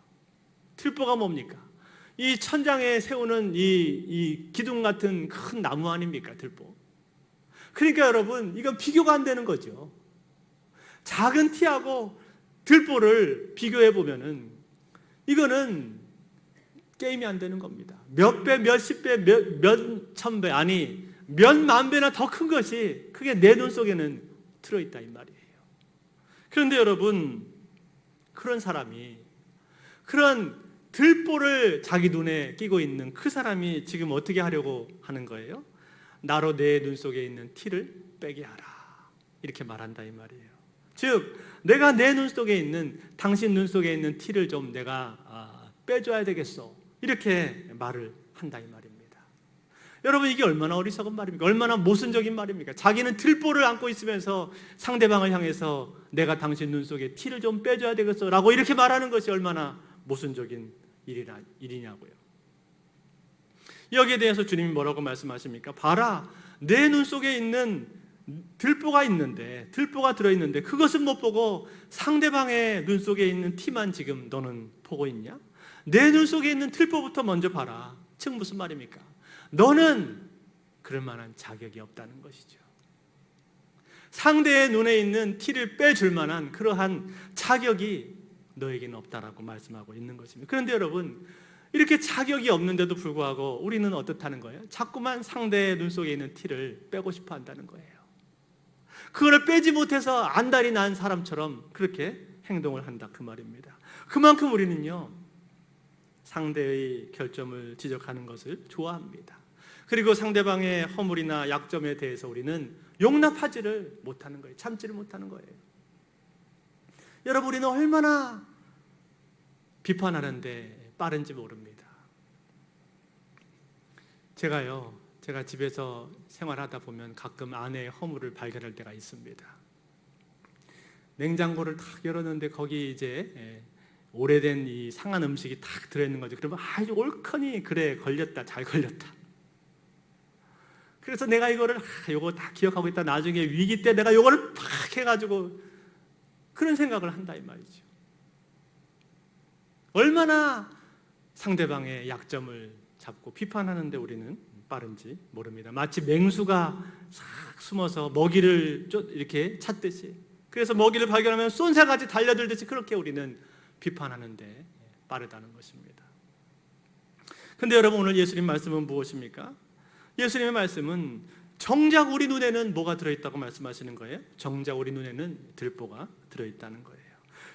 Speaker 4: 들보가 뭡니까? 이 천장에 세우는 이 기둥 같은 큰 나무 아닙니까? 들보. 그러니까 여러분, 이건 비교가 안 되는 거죠. 작은 티하고 들보를 비교해 보면은 이거는 게임이 안 되는 겁니다. 몇 배, 몇십 배, 몇천 배, 아니 몇만 배나 더 큰 것이 그게 내 눈 속에는 들어있다, 이 말이에요. 그런데 여러분, 그런 사람이, 그런 들보를 자기 눈에 끼고 있는 그 사람이 지금 어떻게 하려고 하는 거예요? 나로 내 눈 속에 있는 티를 빼게 하라, 이렇게 말한다, 이 말이에요. 즉, 내가 내 눈 속에 있는, 당신 눈 속에 있는 티를 좀 내가 빼줘야 되겠어, 이렇게 말을 한다, 이 말입니다. 여러분, 이게 얼마나 어리석은 말입니까? 얼마나 모순적인 말입니까? 자기는 들보를 안고 있으면서 상대방을 향해서 내가 당신 눈 속에 티를 좀 빼줘야 되겠어 라고 이렇게 말하는 것이 얼마나 모순적인 일이냐고요. 여기에 대해서 주님이 뭐라고 말씀하십니까? 봐라, 내 눈 속에 있는 들보가 있는데, 들보가 들어있는데 그것은 못 보고 상대방의 눈 속에 있는 티만 지금 너는 보고 있냐? 내 눈 속에 있는 들보부터 먼저 봐라. 즉 무슨 말입니까? 너는 그럴 만한 자격이 없다는 것이죠. 상대의 눈에 있는 티를 빼줄 만한 그러한 자격이 너에게는 없다라고 말씀하고 있는 것입니다. 그런데 여러분, 이렇게 자격이 없는데도 불구하고 우리는 어떻다는 거예요? 자꾸만 상대의 눈 속에 있는 티를 빼고 싶어 한다는 거예요. 그거를 빼지 못해서 안달이 난 사람처럼 그렇게 행동을 한다, 그 말입니다. 그만큼 우리는요, 상대의 결점을 지적하는 것을 좋아합니다. 그리고 상대방의 허물이나 약점에 대해서 우리는 용납하지를 못하는 거예요. 참지를 못하는 거예요. 여러분, 우리는 얼마나 비판하는데 빠른지 모릅니다. 제가 집에서 생활하다 보면 가끔 아내의 허물을 발견할 때가 있습니다. 냉장고를 탁 열었는데 거기 이제 오래된 이 상한 음식이 탁 들어있는 거죠. 그러면 아주 올커니 그래 걸렸다, 잘 걸렸다. 그래서 내가 이거를 요거 다 기억하고 있다. 나중에 위기 때 내가 요거를 팍 해가지고 그런 생각을 한다 이 말이죠. 얼마나 상대방의 약점을 잡고 비판하는데 우리는 빠른지 모릅니다. 마치 맹수가 싹 숨어서 먹이를 이렇게 찾듯이, 그래서 먹이를 발견하면 쏜새같이 달려들듯이 그렇게 우리는 비판하는데 빠르다는 것입니다. 근데 여러분, 오늘 예수님 말씀은 무엇입니까? 예수님의 말씀은 정작 우리 눈에는 뭐가 들어있다고 말씀하시는 거예요? 정작 우리 눈에는 들보가 들어있다는 거예요.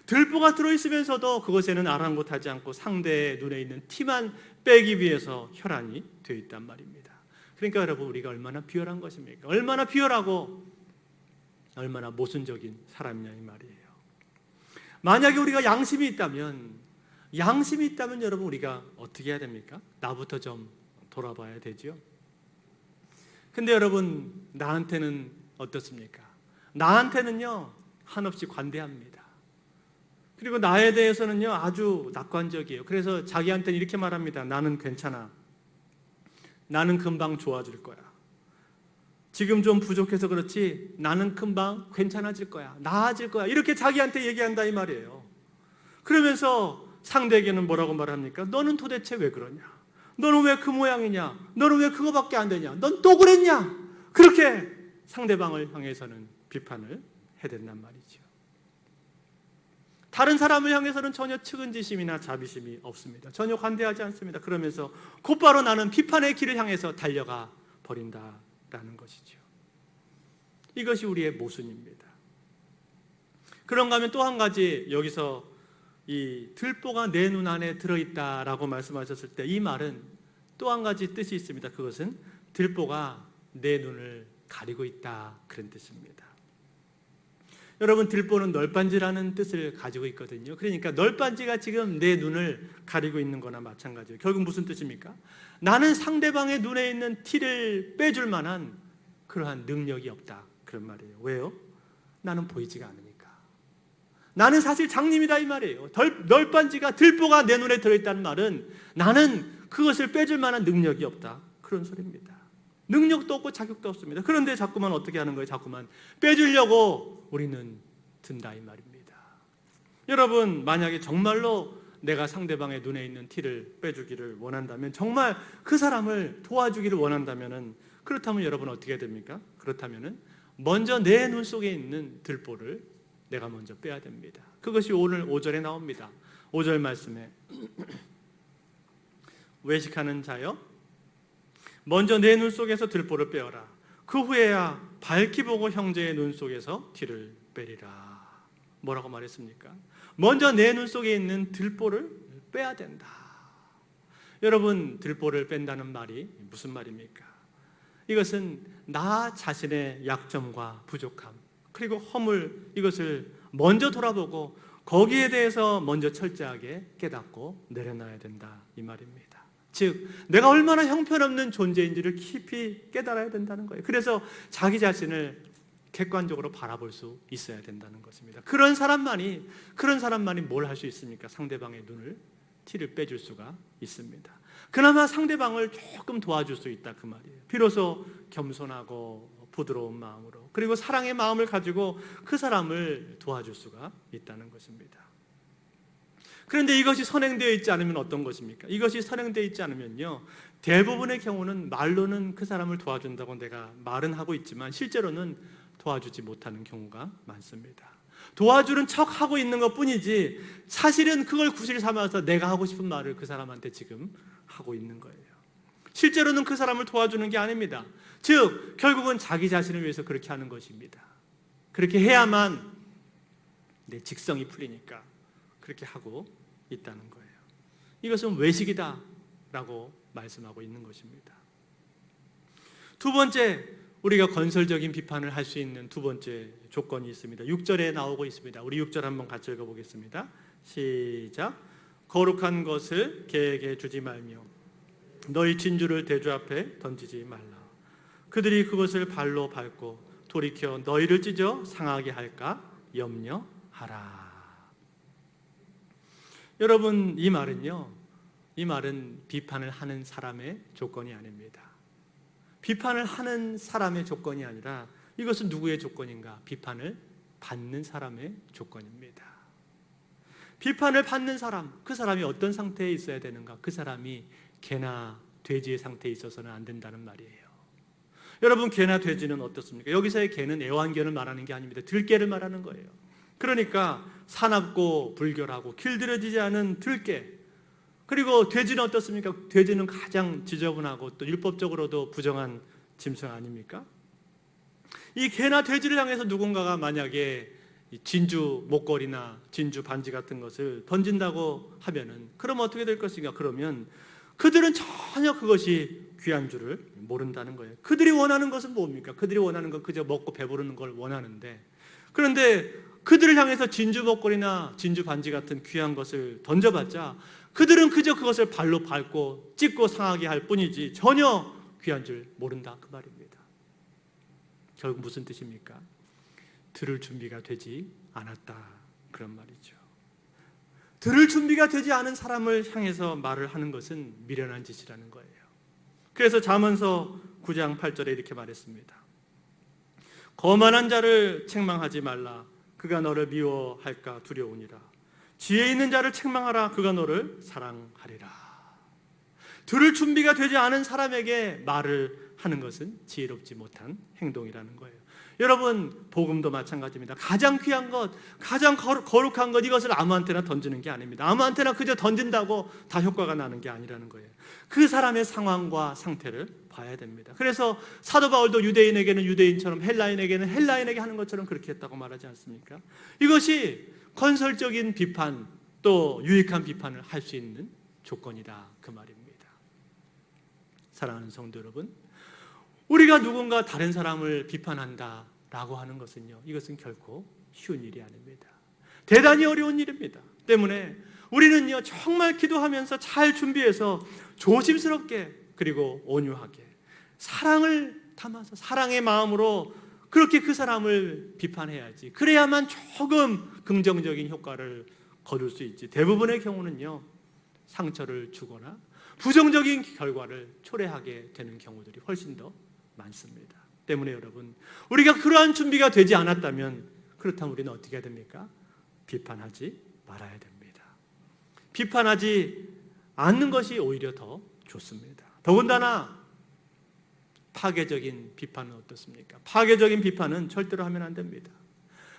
Speaker 4: 들보가 들어있으면서도 그것에는 아랑곳하지 않고 상대의 눈에 있는 티만 빼기 위해서 혈안이 되어 있단 말입니다. 그러니까 여러분, 우리가 얼마나 비열한 것입니까? 얼마나 비열하고 얼마나 모순적인 사람이냐 이 말이에요. 만약에 우리가 양심이 있다면 여러분, 우리가 어떻게 해야 됩니까? 나부터 좀 돌아봐야 되죠. 근데 여러분, 나한테는 어떻습니까? 나한테는요 한없이 관대합니다. 그리고 나에 대해서는요 아주 낙관적이에요. 그래서 자기한테는 이렇게 말합니다. 나는 괜찮아. 나는 금방 좋아질 거야. 지금 좀 부족해서 그렇지 나는 금방 괜찮아질 거야. 나아질 거야. 이렇게 자기한테 얘기한다 이 말이에요. 그러면서 상대에게는 뭐라고 말합니까? 너는 도대체 왜 그러냐? 너는 왜 그 모양이냐? 너는 왜 그거밖에 안 되냐? 넌 또 그랬냐? 그렇게 상대방을 향해서는 비판을 해댄단 말이죠. 다른 사람을 향해서는 전혀 측은지심이나 자비심이 없습니다. 전혀 관대하지 않습니다. 그러면서 곧바로 나는 비판의 길을 향해서 달려가 버린다라는 것이죠. 이것이 우리의 모순입니다. 그런가 하면 또 한 가지, 여기서 이 들보가 내 눈 안에 들어있다라고 말씀하셨을 때 이 말은 또 한 가지 뜻이 있습니다. 그것은 들보가 내 눈을 가리고 있다, 그런 뜻입니다. 여러분, 들보는 널빤지라는 뜻을 가지고 있거든요. 그러니까 널빤지가 지금 내 눈을 가리고 있는 거나 마찬가지예요. 결국 무슨 뜻입니까? 나는 상대방의 눈에 있는 티를 빼줄 만한 그러한 능력이 없다, 그런 말이에요. 왜요? 나는 보이지가 않으니까. 나는 사실 장님이다 이 말이에요. 널빤지가, 들보가 내 눈에 들어있다는 말은 나는 그것을 빼줄 만한 능력이 없다, 그런 소리입니다. 능력도 없고 자격도 없습니다. 그런데 자꾸만 어떻게 하는 거예요? 자꾸만 빼주려고 우리는 든다 이 말입니다. 여러분, 만약에 정말로 내가 상대방의 눈에 있는 티를 빼주기를 원한다면, 정말 그 사람을 도와주기를 원한다면, 그렇다면 여러분 어떻게 해야 됩니까? 그렇다면 먼저 내 눈 속에 있는 들보를 내가 먼저 빼야 됩니다. 그것이 오늘 5절에 나옵니다. 5절 말씀에 외식하는 자여, 먼저 내 눈 속에서 들보를 빼어라. 그 후에야 밝히 보고 형제의 눈 속에서 티를 빼리라. 뭐라고 말했습니까? 먼저 내 눈 속에 있는 들보를 빼야 된다. 여러분, 들보를 뺀다는 말이 무슨 말입니까? 이것은 나 자신의 약점과 부족함, 그리고 허물, 이것을 먼저 돌아보고 거기에 대해서 먼저 철저하게 깨닫고 내려놔야 된다 이 말입니다. 즉, 내가 얼마나 형편없는 존재인지를 깊이 깨달아야 된다는 거예요. 그래서 자기 자신을 객관적으로 바라볼 수 있어야 된다는 것입니다. 그런 사람만이 뭘 할 수 있습니까? 상대방의 눈을, 티를 빼줄 수가 있습니다. 그나마 상대방을 조금 도와줄 수 있다 그 말이에요. 비로소 겸손하고 부드러운 마음으로, 그리고 사랑의 마음을 가지고 그 사람을 도와줄 수가 있다는 것입니다. 그런데 이것이 선행되어 있지 않으면 어떤 것입니까? 이것이 선행되어 있지 않으면요, 대부분의 경우는 말로는 그 사람을 도와준다고 내가 말은 하고 있지만 실제로는 도와주지 못하는 경우가 많습니다. 도와주는 척 하고 있는 것 뿐이지 사실은 그걸 구실 삼아서 내가 하고 싶은 말을 그 사람한테 지금 하고 있는 거예요. 실제로는 그 사람을 도와주는 게 아닙니다. 즉, 결국은 자기 자신을 위해서 그렇게 하는 것입니다. 그렇게 해야만 내 직성이 풀리니까 그렇게 하고 있다는 거예요. 이것은 외식이다라고 말씀하고 있는 것입니다. 두 번째, 우리가 건설적인 비판을 할 수 있는 두 번째 조건이 있습니다. 6절에 나오고 있습니다. 우리 6절 한번 같이 읽어보겠습니다. 시작. 거룩한 것을 개에게 주지 말며 너희 진주를 대주 앞에 던지지 말라. 그들이 그것을 발로 밟고 돌이켜 너희를 찢어 상하게 할까 염려하라. 여러분, 이 말은 비판을 하는 사람의 조건이 아닙니다. 비판을 하는 사람의 조건이 아니라 이것은 누구의 조건인가? 비판을 받는 사람의 조건입니다. 비판을 받는 사람, 그 사람이 어떤 상태에 있어야 되는가? 그 사람이 개나 돼지의 상태에 있어서는 안 된다는 말이에요. 여러분, 개나 돼지는 어떻습니까? 여기서의 개는 애완견을 말하는 게 아닙니다. 들개를 말하는 거예요. 그러니까 사납고 불결하고 길들여지지 않은 들개. 그리고 돼지는 어떻습니까? 돼지는 가장 지저분하고 또 율법적으로도 부정한 짐승 아닙니까? 이 개나 돼지를 향해서 누군가가 만약에 진주 목걸이나 진주 반지 같은 것을 던진다고 하면은 그럼 어떻게 될 것인가? 그러면 그들은 전혀 그것이 귀한 줄을 모른다는 거예요. 그들이 원하는 것은 뭡니까? 그들이 원하는 건 그저 먹고 배부르는 걸 원하는데, 그런데 그들을 향해서 진주 목걸이나 진주 반지 같은 귀한 것을 던져봤자 그들은 그저 그것을 발로 밟고 찢고 상하게 할 뿐이지 전혀 귀한 줄 모른다, 그 말입니다. 결국 무슨 뜻입니까? 들을 준비가 되지 않았다, 그런 말이죠. 들을 준비가 되지 않은 사람을 향해서 말을 하는 것은 미련한 짓이라는 거예요. 그래서 잠언서 9장 8절에 이렇게 말했습니다. 거만한 자를 책망하지 말라. 그가 너를 미워할까 두려우니라. 지혜 있는 자를 책망하라. 그가 너를 사랑하리라. 들을 준비가 되지 않은 사람에게 말을 하는 것은 지혜롭지 못한 행동이라는 거예요. 여러분, 복음도 마찬가지입니다. 가장 귀한 것, 가장 거룩한 것, 이것을 아무한테나 던지는 게 아닙니다. 아무한테나 그저 던진다고 다 효과가 나는 게 아니라는 거예요. 그 사람의 상황과 상태를 봐야 됩니다. 그래서 사도 바울도 유대인에게는 유대인처럼 헬라인에게는 헬라인에게 하는 것처럼 그렇게 했다고 말하지 않습니까? 이것이 건설적인 비판, 또 유익한 비판을 할 수 있는 조건이다, 그 말입니다. 사랑하는 성도 여러분, 우리가 누군가 다른 사람을 비판한다라고 하는 것은요, 이것은 결코 쉬운 일이 아닙니다. 대단히 어려운 일입니다. 때문에 우리는요, 정말 기도하면서 잘 준비해서 조심스럽게 그리고 온유하게 사랑을 담아서 사랑의 마음으로 그렇게 그 사람을 비판해야지. 그래야만 조금 긍정적인 효과를 거둘 수 있지. 대부분의 경우는요, 상처를 주거나 부정적인 결과를 초래하게 되는 경우들이 훨씬 더 많습니다. 때문에 여러분, 우리가 그러한 준비가 되지 않았다면, 그렇다면 우리는 어떻게 해야 됩니까? 비판하지 말아야 됩니다. 비판하지 않는 것이 오히려 더 좋습니다. 더군다나 파괴적인 비판은 어떻습니까? 파괴적인 비판은 절대로 하면 안 됩니다.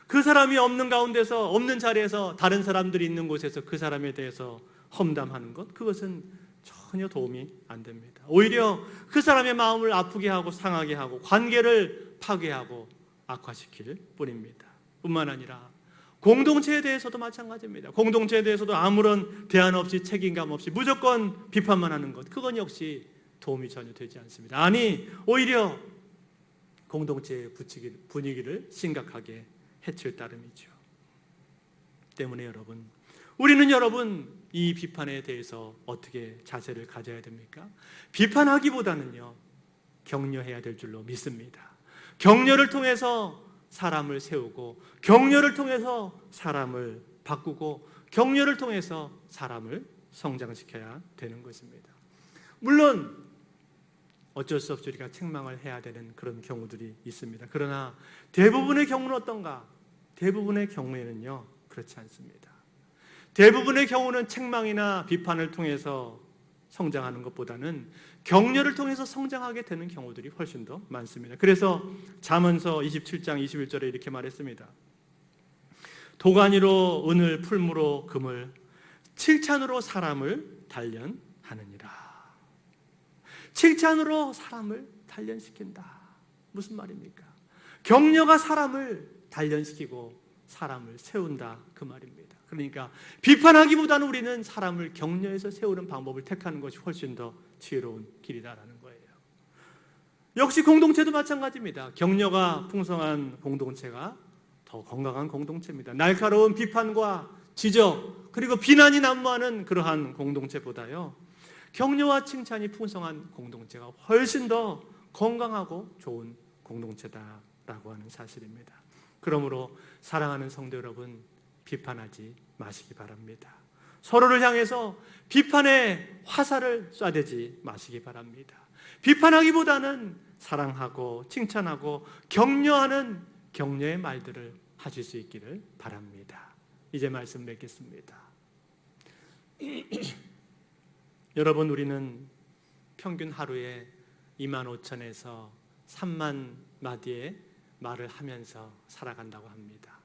Speaker 4: 그 사람이 없는 가운데서, 없는 자리에서, 다른 사람들이 있는 곳에서 그 사람에 대해서 험담하는 것, 그것은 전혀 도움이 안 됩니다. 오히려 그 사람의 마음을 아프게 하고 상하게 하고 관계를 파괴하고 악화시킬 뿐입니다. 뿐만 아니라 공동체에 대해서도 마찬가지입니다. 공동체에 대해서도 아무런 대안 없이 책임감 없이 무조건 비판만 하는 것, 그건 역시 도움이 전혀 되지 않습니다. 아니, 오히려 공동체의 분위기를 심각하게 해칠 따름이죠. 때문에 여러분, 우리는 이 비판에 대해서 어떻게 자세를 가져야 됩니까? 비판하기보다는요, 격려해야 될 줄로 믿습니다. 격려를 통해서 사람을 세우고, 격려를 통해서 사람을 바꾸고, 격려를 통해서 사람을 성장시켜야 되는 것입니다. 물론 어쩔 수 없이 우리가 책망을 해야 되는 그런 경우들이 있습니다. 그러나 대부분의 경우는 어떤가? 대부분의 경우에는요, 그렇지 않습니다. 대부분의 경우는 책망이나 비판을 통해서 성장하는 것보다는 격려를 통해서 성장하게 되는 경우들이 훨씬 더 많습니다. 그래서 잠언서 27장 21절에 이렇게 말했습니다. 도가니로 은을, 풀무로 금을, 칭찬으로 사람을 단련하느니라. 칭찬으로 사람을 단련시킨다. 무슨 말입니까? 격려가 사람을 단련시키고 사람을 세운다, 그 말입니다. 그러니까 비판하기보다는 우리는 사람을 격려해서 세우는 방법을 택하는 것이 훨씬 더 지혜로운 길이다라는 거예요. 역시 공동체도 마찬가지입니다. 격려가 풍성한 공동체가 더 건강한 공동체입니다. 날카로운 비판과 지적 그리고 비난이 난무하는 그러한 공동체보다요, 격려와 칭찬이 풍성한 공동체가 훨씬 더 건강하고 좋은 공동체다라고 하는 사실입니다. 그러므로 사랑하는 성도 여러분, 비판하지 마시기 바랍니다. 서로를 향해서 비판의 화살을 쏴대지 마시기 바랍니다. 비판하기보다는 사랑하고 칭찬하고 격려하는 격려의 말들을 하실 수 있기를 바랍니다. 이제 말씀 맺겠습니다. 여러분, 우리는 평균 하루에 25,000에서 3만 마디의 말을 하면서 살아간다고 합니다.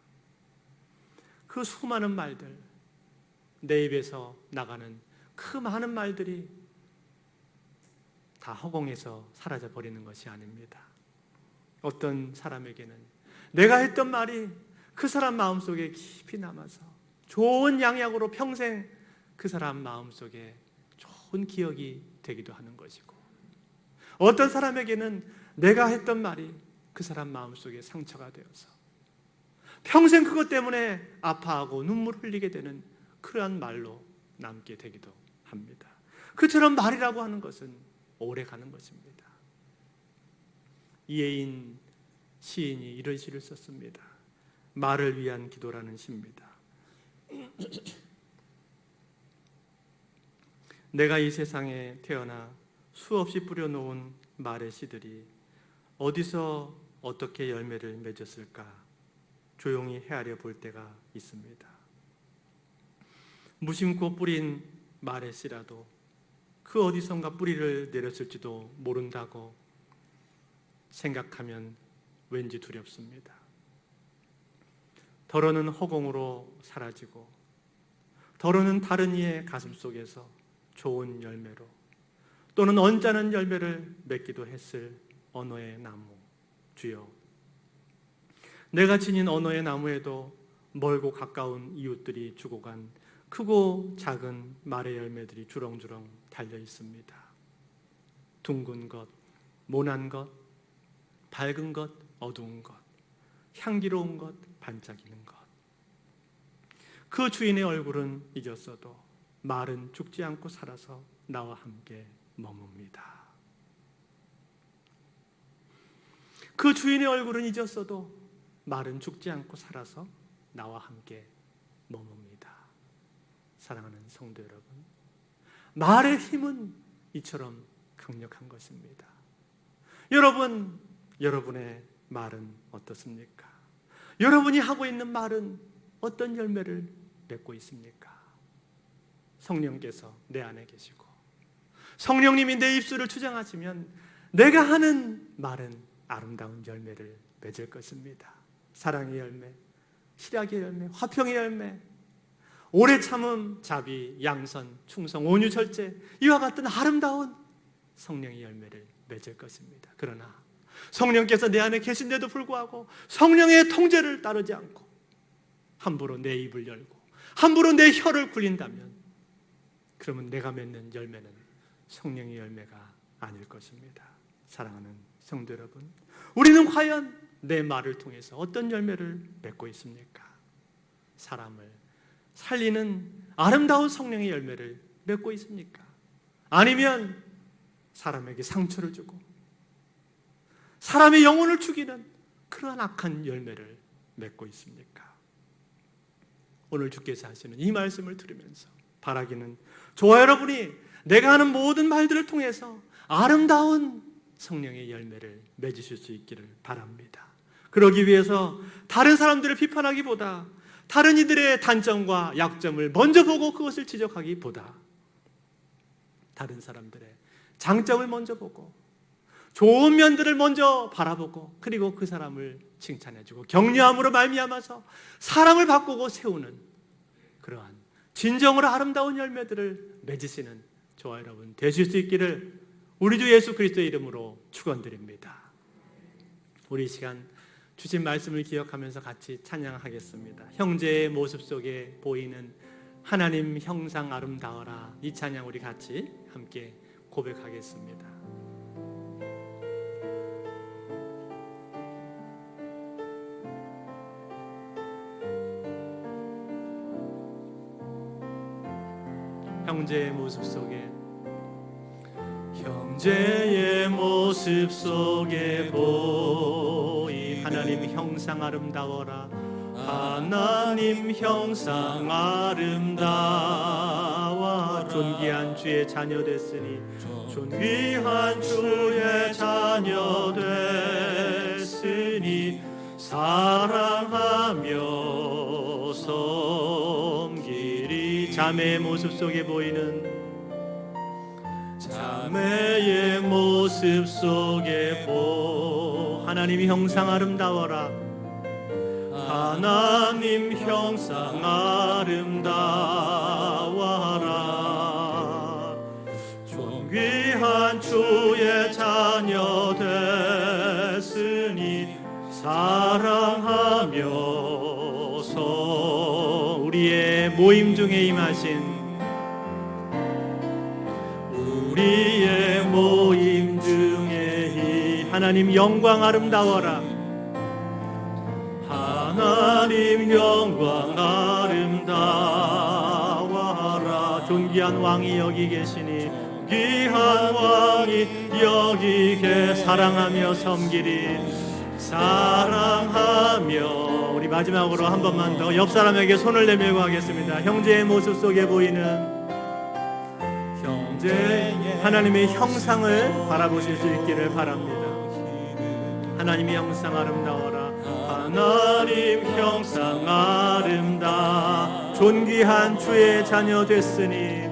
Speaker 4: 그 수많은 말들, 내 입에서 나가는 그 많은 말들이 다 허공에서 사라져 버리는 것이 아닙니다. 어떤 사람에게는 내가 했던 말이 그 사람 마음속에 깊이 남아서 좋은 양약으로 평생 그 사람 마음속에 좋은 기억이 되기도 하는 것이고, 어떤 사람에게는 내가 했던 말이 그 사람 마음속에 상처가 되어서 평생 그것 때문에 아파하고 눈물 흘리게 되는 그러한 말로 남게 되기도 합니다. 그처럼 말이라고 하는 것은 오래 가는 것입니다. 이혜인 시인이 이런 시를 썼습니다. 말을 위한 기도라는 시입니다. 내가 이 세상에 태어나 수없이 뿌려놓은 말의 씨들이 어디서 어떻게 열매를 맺었을까 조용히 헤아려 볼 때가 있습니다. 무심코 뿌린 말의 씨라도 그 어디선가 뿌리를 내렸을지도 모른다고 생각하면 왠지 두렵습니다. 덜어는 허공으로 사라지고 덜어는 다른 이의 가슴 속에서 좋은 열매로 또는 언짢은 열매를 맺기도 했을 언어의 나무, 주여, 내가 지닌 언어의 나무에도 멀고 가까운 이웃들이 주고 간 크고 작은 말의 열매들이 주렁주렁 달려 있습니다. 둥근 것, 모난 것, 밝은 것, 어두운 것, 향기로운 것, 반짝이는 것. 그 주인의 얼굴은 잊었어도 말은 죽지 않고 살아서 나와 함께 머뭅니다. 그 주인의 얼굴은 잊었어도 말은 죽지 않고 살아서 나와 함께 머뭅니다. 사랑하는 성도 여러분, 말의 힘은 이처럼 강력한 것입니다. 여러분, 여러분의 말은 어떻습니까? 여러분이 하고 있는 말은 어떤 열매를 맺고 있습니까? 성령께서 내 안에 계시고 성령님이 내 입술을 주장하시면 내가 하는 말은 아름다운 열매를 맺을 것입니다. 사랑의 열매, 실약의 열매, 화평의 열매, 오래 참음, 자비, 양선, 충성, 온유, 절제, 이와 같은 아름다운 성령의 열매를 맺을 것입니다. 그러나 성령께서 내 안에 계신데도 불구하고 성령의 통제를 따르지 않고 함부로 내 입을 열고 함부로 내 혀를 굴린다면 그러면 내가 맺는 열매는 성령의 열매가 아닐 것입니다. 사랑하는 성도 여러분, 우리는 과연 내 말을 통해서 어떤 열매를 맺고 있습니까? 사람을 살리는 아름다운 성령의 열매를 맺고 있습니까? 아니면 사람에게 상처를 주고 사람의 영혼을 죽이는 그러한 악한 열매를 맺고 있습니까? 오늘 주께서 하시는 이 말씀을 들으면서 바라기는 저와 여러분이 내가 하는 모든 말들을 통해서 아름다운 성령의 열매를 맺으실 수 있기를 바랍니다. 그러기 위해서 다른 사람들을 비판하기보다 다른 이들의 단점과 약점을 먼저 보고 그것을 지적하기보다 다른 사람들의 장점을 먼저 보고 좋은 면들을 먼저 바라보고 그리고 그 사람을 칭찬해주고 격려함으로 말미암아서 사람을 바꾸고 세우는 그러한 진정으로 아름다운 열매들을 맺으시는 저와 여러분 되실 수 있기를 우리 주 예수 그리스도의 이름으로 축원드립니다. 우리 이 시간 주신 말씀을 기억하면서 같이 찬양하겠습니다. 형제의 모습 속에 보이는 하나님 형상 아름다워라, 이 찬양 우리 같이 함께 고백하겠습니다. 형제의 모습 속에 형제의 모습 속에 보이 하나님 형상 아름다워라. 하나님 형상 아름다워 존귀한 주의 자녀 됐으니 존귀한 주의 자녀 됐으니 사랑하며 섬기리. 자매의 모습 속에 보이는 자매의 모습 속에 하나님이 형상 아름다워라. 하나님 형상 아름다워라. 존귀한 주의 자녀 됐으니 사랑하며서 우리의 모임 중에 임하신 우리의 모임 중에 하나님 영광 아름다워라. 하나님 영광 아름다워라. 존귀한 왕이 여기 계시니 귀한 왕이 여기 사랑하며 섬기리. 사랑하며 우리 마지막으로 한 번만 더 옆 사람에게 손을 내밀고 하겠습니다. 형제의 모습 속에 보이는 형제 하나님의 형상을 바라보실 수 있기를 바랍니다. 하나님의 형상 아름다워라. 하나님 형상 아름다. 존귀한 주의 자녀 됐으니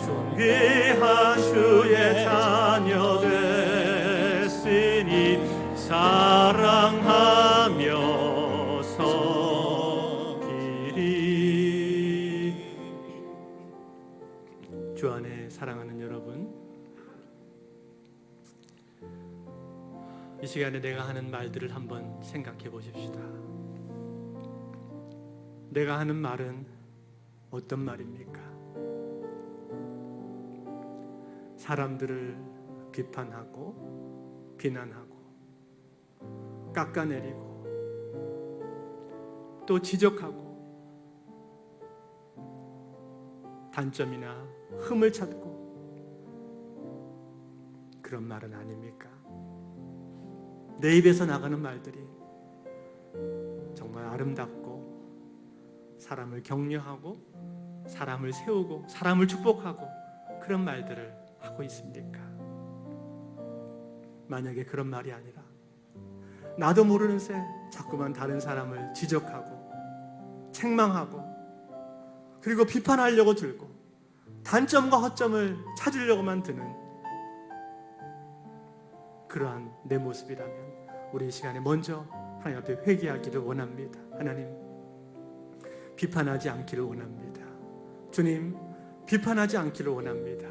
Speaker 4: 존귀한 주의 자녀 됐으니 사랑하며 섬기리. 주 안에 사랑하는 여러분, 이 시간에 내가 하는 말들을 한번 생각해 보십시다. 내가 하는 말은 어떤 말입니까? 사람들을 비판하고 비난하고 깎아내리고 또 지적하고 단점이나 흠을 찾고 그런 말은 아닙니까? 내 입에서 나가는 말들이 정말 아름답고 사람을 격려하고 사람을 세우고 사람을 축복하고 그런 말들을 하고 있습니까? 만약에 그런 말이 아니라 나도 모르는 새 자꾸만 다른 사람을 지적하고 책망하고 그리고 비판하려고 들고 단점과 허점을 찾으려고만 드는 그러한 내 모습이라면 우리 이 시간에 먼저 하나님 앞에 회개하기를 원합니다. 하나님, 비판하지 않기를 원합니다. 주님, 비판하지 않기를 원합니다.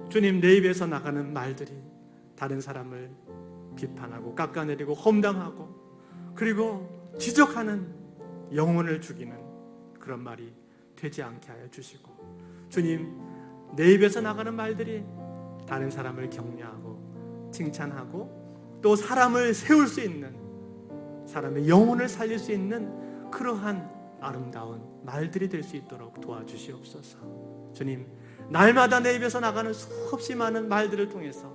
Speaker 4: 주님, 내 입에서 나가는 말들이 다른 사람을 비판하고 깎아내리고 험담하고 그리고 지적하는 영혼을 죽이는 그런 말이 되지 않게 하여 주시고, 주님, 내 입에서 나가는 말들이 다른 사람을 격려하고 칭찬하고 또 사람을 세울 수 있는, 사람의 영혼을 살릴 수 있는 그러한 아름다운 말들이 될 수 있도록 도와주시옵소서. 주님, 날마다 내 입에서 나가는 수없이 많은 말들을 통해서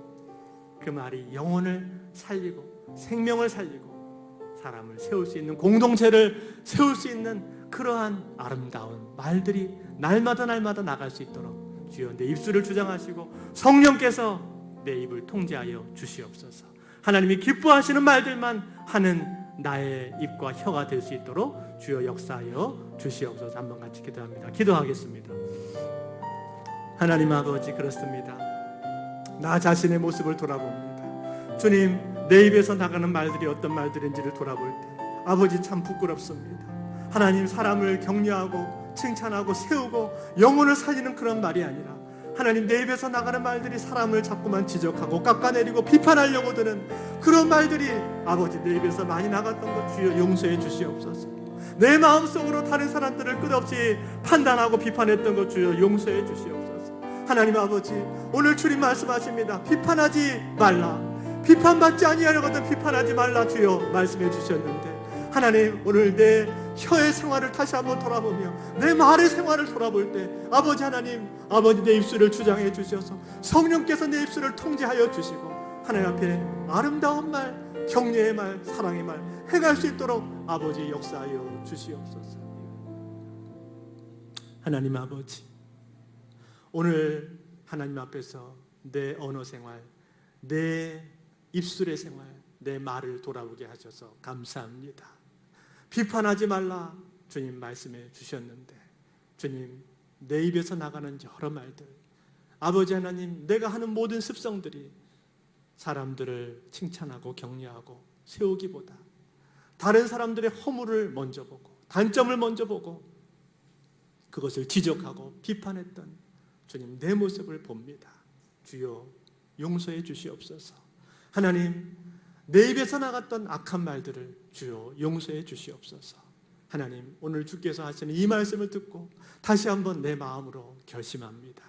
Speaker 4: 그 말이 영혼을 살리고 생명을 살리고 사람을 세울 수 있는, 공동체를 세울 수 있는 그러한 아름다운 말들이 날마다 나갈 수 있도록 주여 내 입술을 주장하시고 성령께서 내 입을 통제하여 주시옵소서. 하나님이 기뻐하시는 말들만 하는 나의 입과 혀가 될 수 있도록 주여 역사하여 주시옵소서. 한번 같이 기도합니다. 기도하겠습니다. 하나님 아버지, 그렇습니다. 나 자신의 모습을 돌아봅니다. 주님, 내 입에서 나가는 말들이 어떤 말들인지를 돌아볼 때 아버지 참 부끄럽습니다. 하나님, 사람을 격려하고 칭찬하고 세우고 영혼을 살리는 그런 말이 아니라 하나님, 내 입에서 나가는 말들이 사람을 자꾸만 지적하고 깎아내리고 비판하려고 드는 그런 말들이 아버지 내 입에서 많이 나갔던 것 주여 용서해 주시옵소서. 내 마음속으로 다른 사람들을 끝없이 판단하고 비판했던 것 주여 용서해 주시옵소서. 하나님 아버지, 오늘 주님 말씀하십니다. 비판하지 말라, 비판받지 아니하려거든 비판하지 말라 주여 말씀해 주셨는데, 하나님, 오늘 내 혀의 생활을 다시 한번 돌아보며 내 말의 생활을 돌아볼 때 아버지 하나님, 아버지 내 입술을 주장해 주셔서 성령께서 내 입술을 통제하여 주시고 하나님 앞에 아름다운 말, 격려의 말, 사랑의 말 해갈 수 있도록 아버지 역사하여 주시옵소서. 하나님 아버지, 오늘 하나님 앞에서 내 언어 생활, 내 입술의 생활, 내 말을 돌아보게 하셔서 감사합니다. 비판하지 말라 주님 말씀해 주셨는데 주님, 내 입에서 나가는 여러 말들, 아버지 하나님, 내가 하는 모든 습성들이 사람들을 칭찬하고 격려하고 세우기보다 다른 사람들의 허물을 먼저 보고 단점을 먼저 보고 그것을 지적하고 비판했던 주님, 내 모습을 봅니다. 주여 용서해 주시옵소서. 하나님, 내 입에서 나갔던 악한 말들을 주여 용서해 주시옵소서. 하나님, 오늘 주께서 하시는 이 말씀을 듣고 다시 한번 내 마음으로 결심합니다.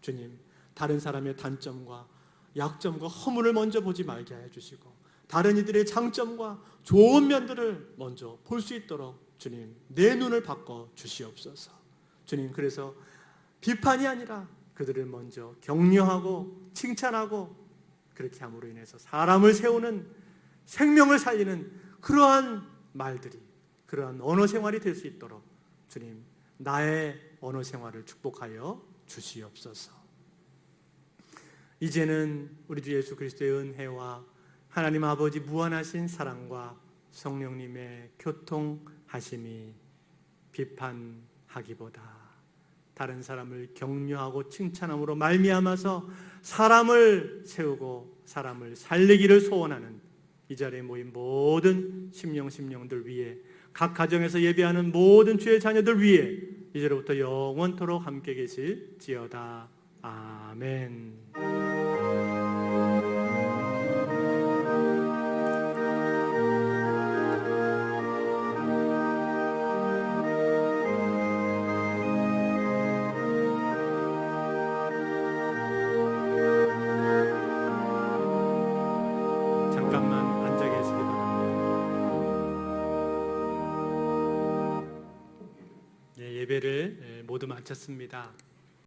Speaker 4: 주님, 다른 사람의 단점과 약점과 허물을 먼저 보지 말게 해 주시고 다른 이들의 장점과 좋은 면들을 먼저 볼 수 있도록 주님, 내 눈을 바꿔 주시옵소서. 주님, 그래서 비판이 아니라 그들을 먼저 격려하고 칭찬하고 그렇게 함으로 인해서 사람을 세우는, 생명을 살리는 그러한 말들이, 그러한 언어 생활이 될 수 있도록 주님, 나의 언어 생활을 축복하여 주시옵소서. 이제는 우리 주 예수 그리스도의 은혜와 하나님 아버지 무한하신 사랑과 성령님의 교통하심이 비판하기보다 다른 사람을 격려하고 칭찬함으로 말미암아서 사람을 세우고 사람을 살리기를 소원하는 이 자리에 모인 모든 심령들 위에, 각 가정에서 예배하는 모든 주의 자녀들 위에 이제로부터 영원토록 함께 계실지어다. 아멘. 잠깐만 앉아 계시기 바랍니다. 네, 예배를 모두 마쳤습니다.